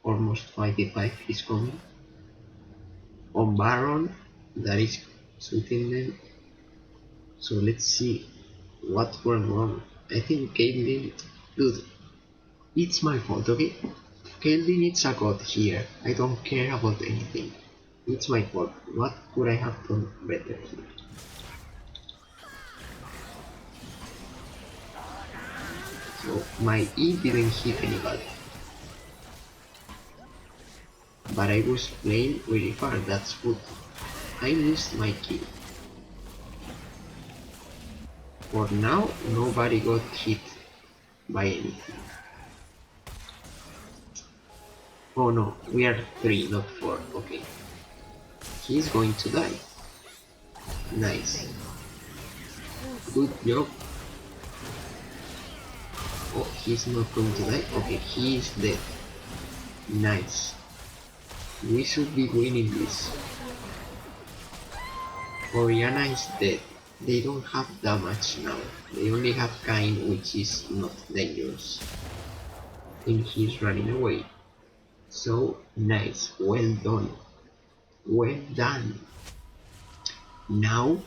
almost 5v5 is coming. On Baron, that is shooting them. So let's see what went wrong. I think Caitlyn, dude, it's my fault, okay? Caitlyn is a god here. I don't care about anything. It's my fault. What could I have done better here? So my E didn't hit anybody. But I was playing really far, that's good. I missed my kill. For now, nobody got hit by anything. Oh no, we are 3, not 4, okay. He's going to die. Nice. Good job. Oh, he's not going to die? Okay, he is dead. Nice. We should be winning this. Orianna is dead. They don't have damage now. They only have Kayn, which is not dangerous. And he's running away. So nice, well done. Well done. Now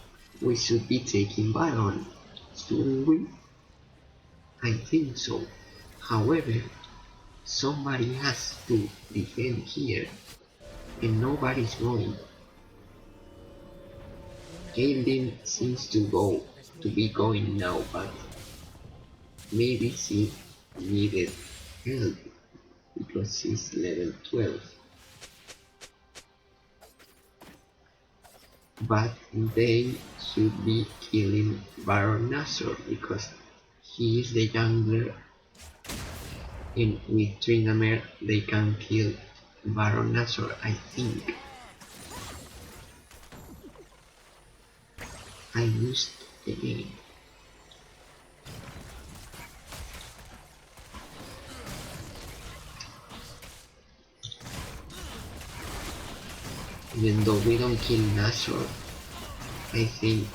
we should be taking Baron, shouldn't we? I think so. However, somebody has to defend here, and nobody's going. Caitlyn seems to be going now, but maybe she needed help because she's level 12. But they should be killing Baron Nashor because he is the jungler, and with Tryndamere they can kill Baron Nashor, I think. I missed the game. Even though we don't kill Nashor, I think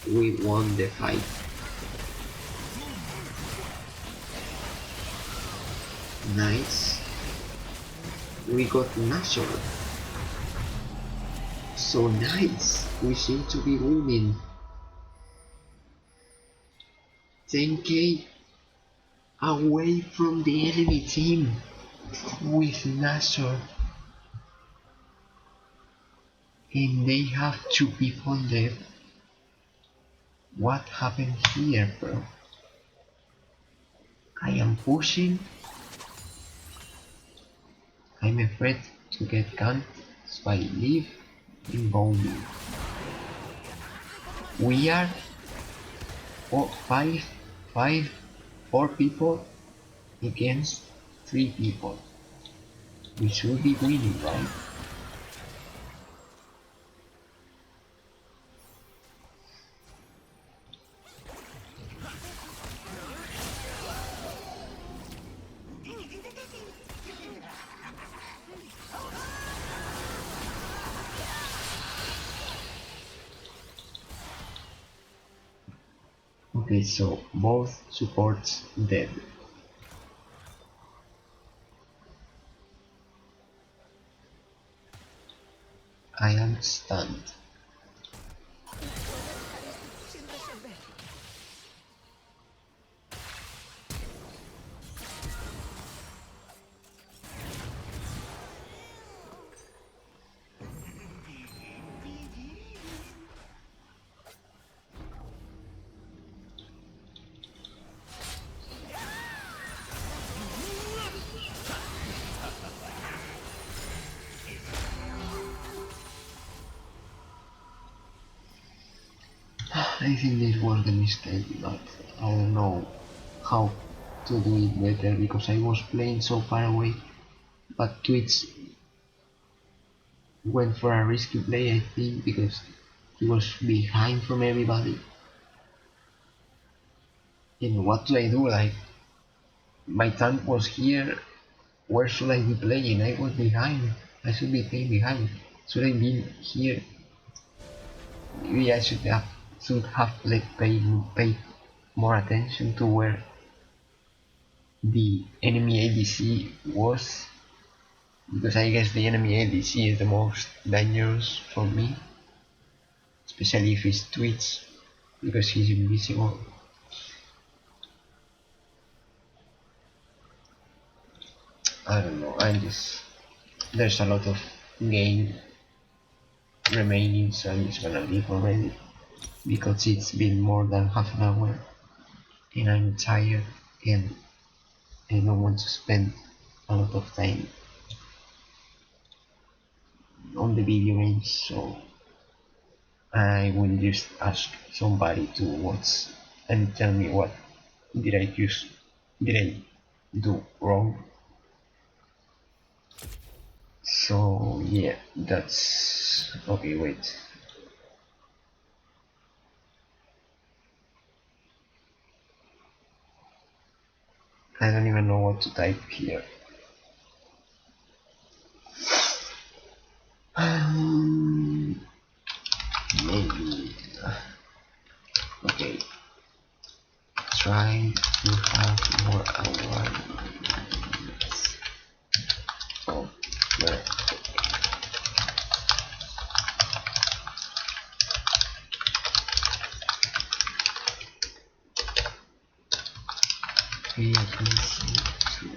we won the fight. Nice. We got Nashor. So nice. We seem to be winning. 10k away from the enemy team with Nashor. And they have 2 people left. What happened here, bro? I am pushing. I'm afraid to get gunned, so I leave and go mid. We are 4 people against 3 people. We should be winning, right? Okay, so both supports dead. I am stunned. I think this was the mistake, but I don't know how to do it better because I was playing so far away. But Twitch went for a risky play, I think, because he was behind from everybody. And what do I do? Like, my tank was here. Where should I be playing? I was behind. I should be playing behind. Should I be here? Maybe I should have paid more attention to where the enemy ADC was, because I guess the enemy ADC is the most dangerous for me, especially if he's Twitch, because he's invisible. I don't know, there's a lot of game remaining, so I'm just gonna leave already, because it's been more than half an hour and I'm tired and I don't want to spend a lot of time on the video games, so I will just ask somebody to watch and tell me what did I do wrong. So yeah, that's okay. Wait, I don't even know what to type here. Maybe okay. Try to have more awareness of your pay attention to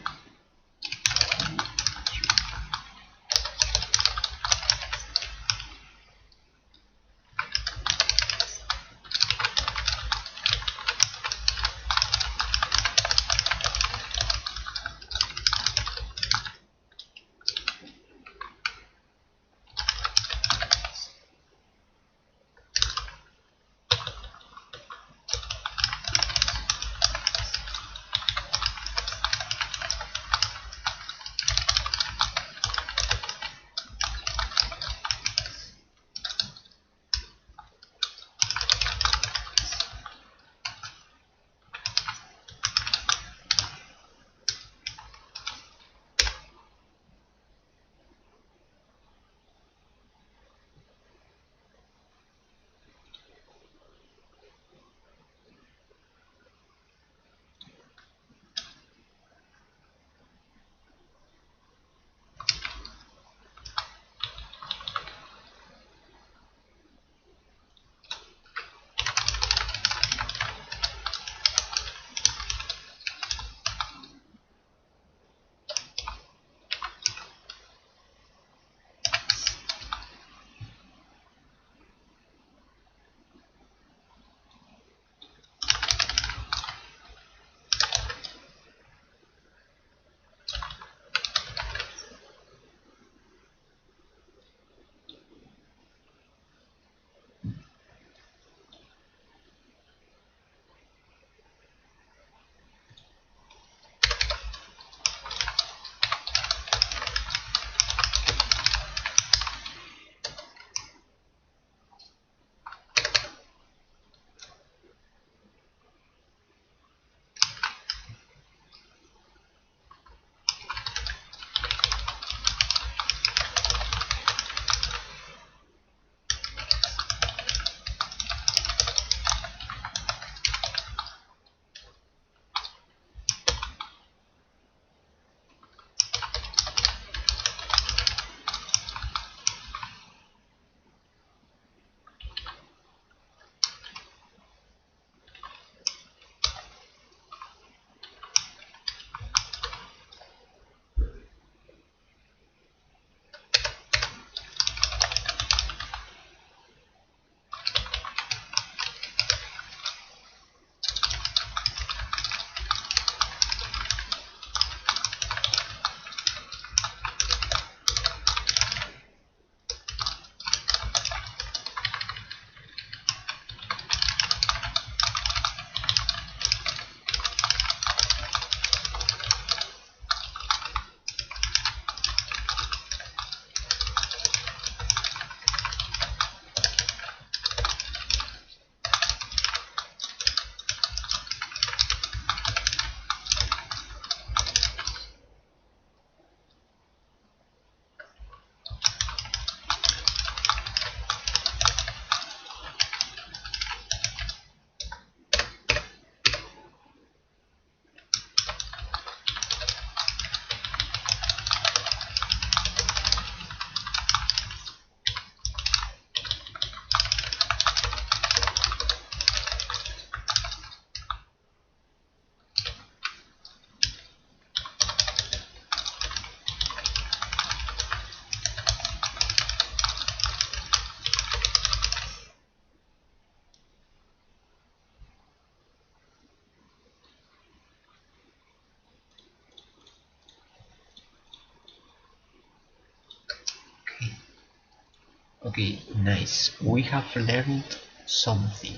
Okay, nice. We have learned something.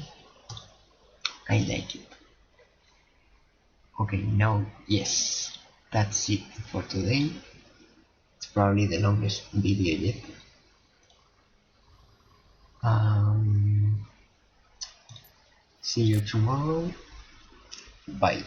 I like it. Okay, now, yes, that's it for today. It's probably the longest video yet. See you tomorrow. Bye.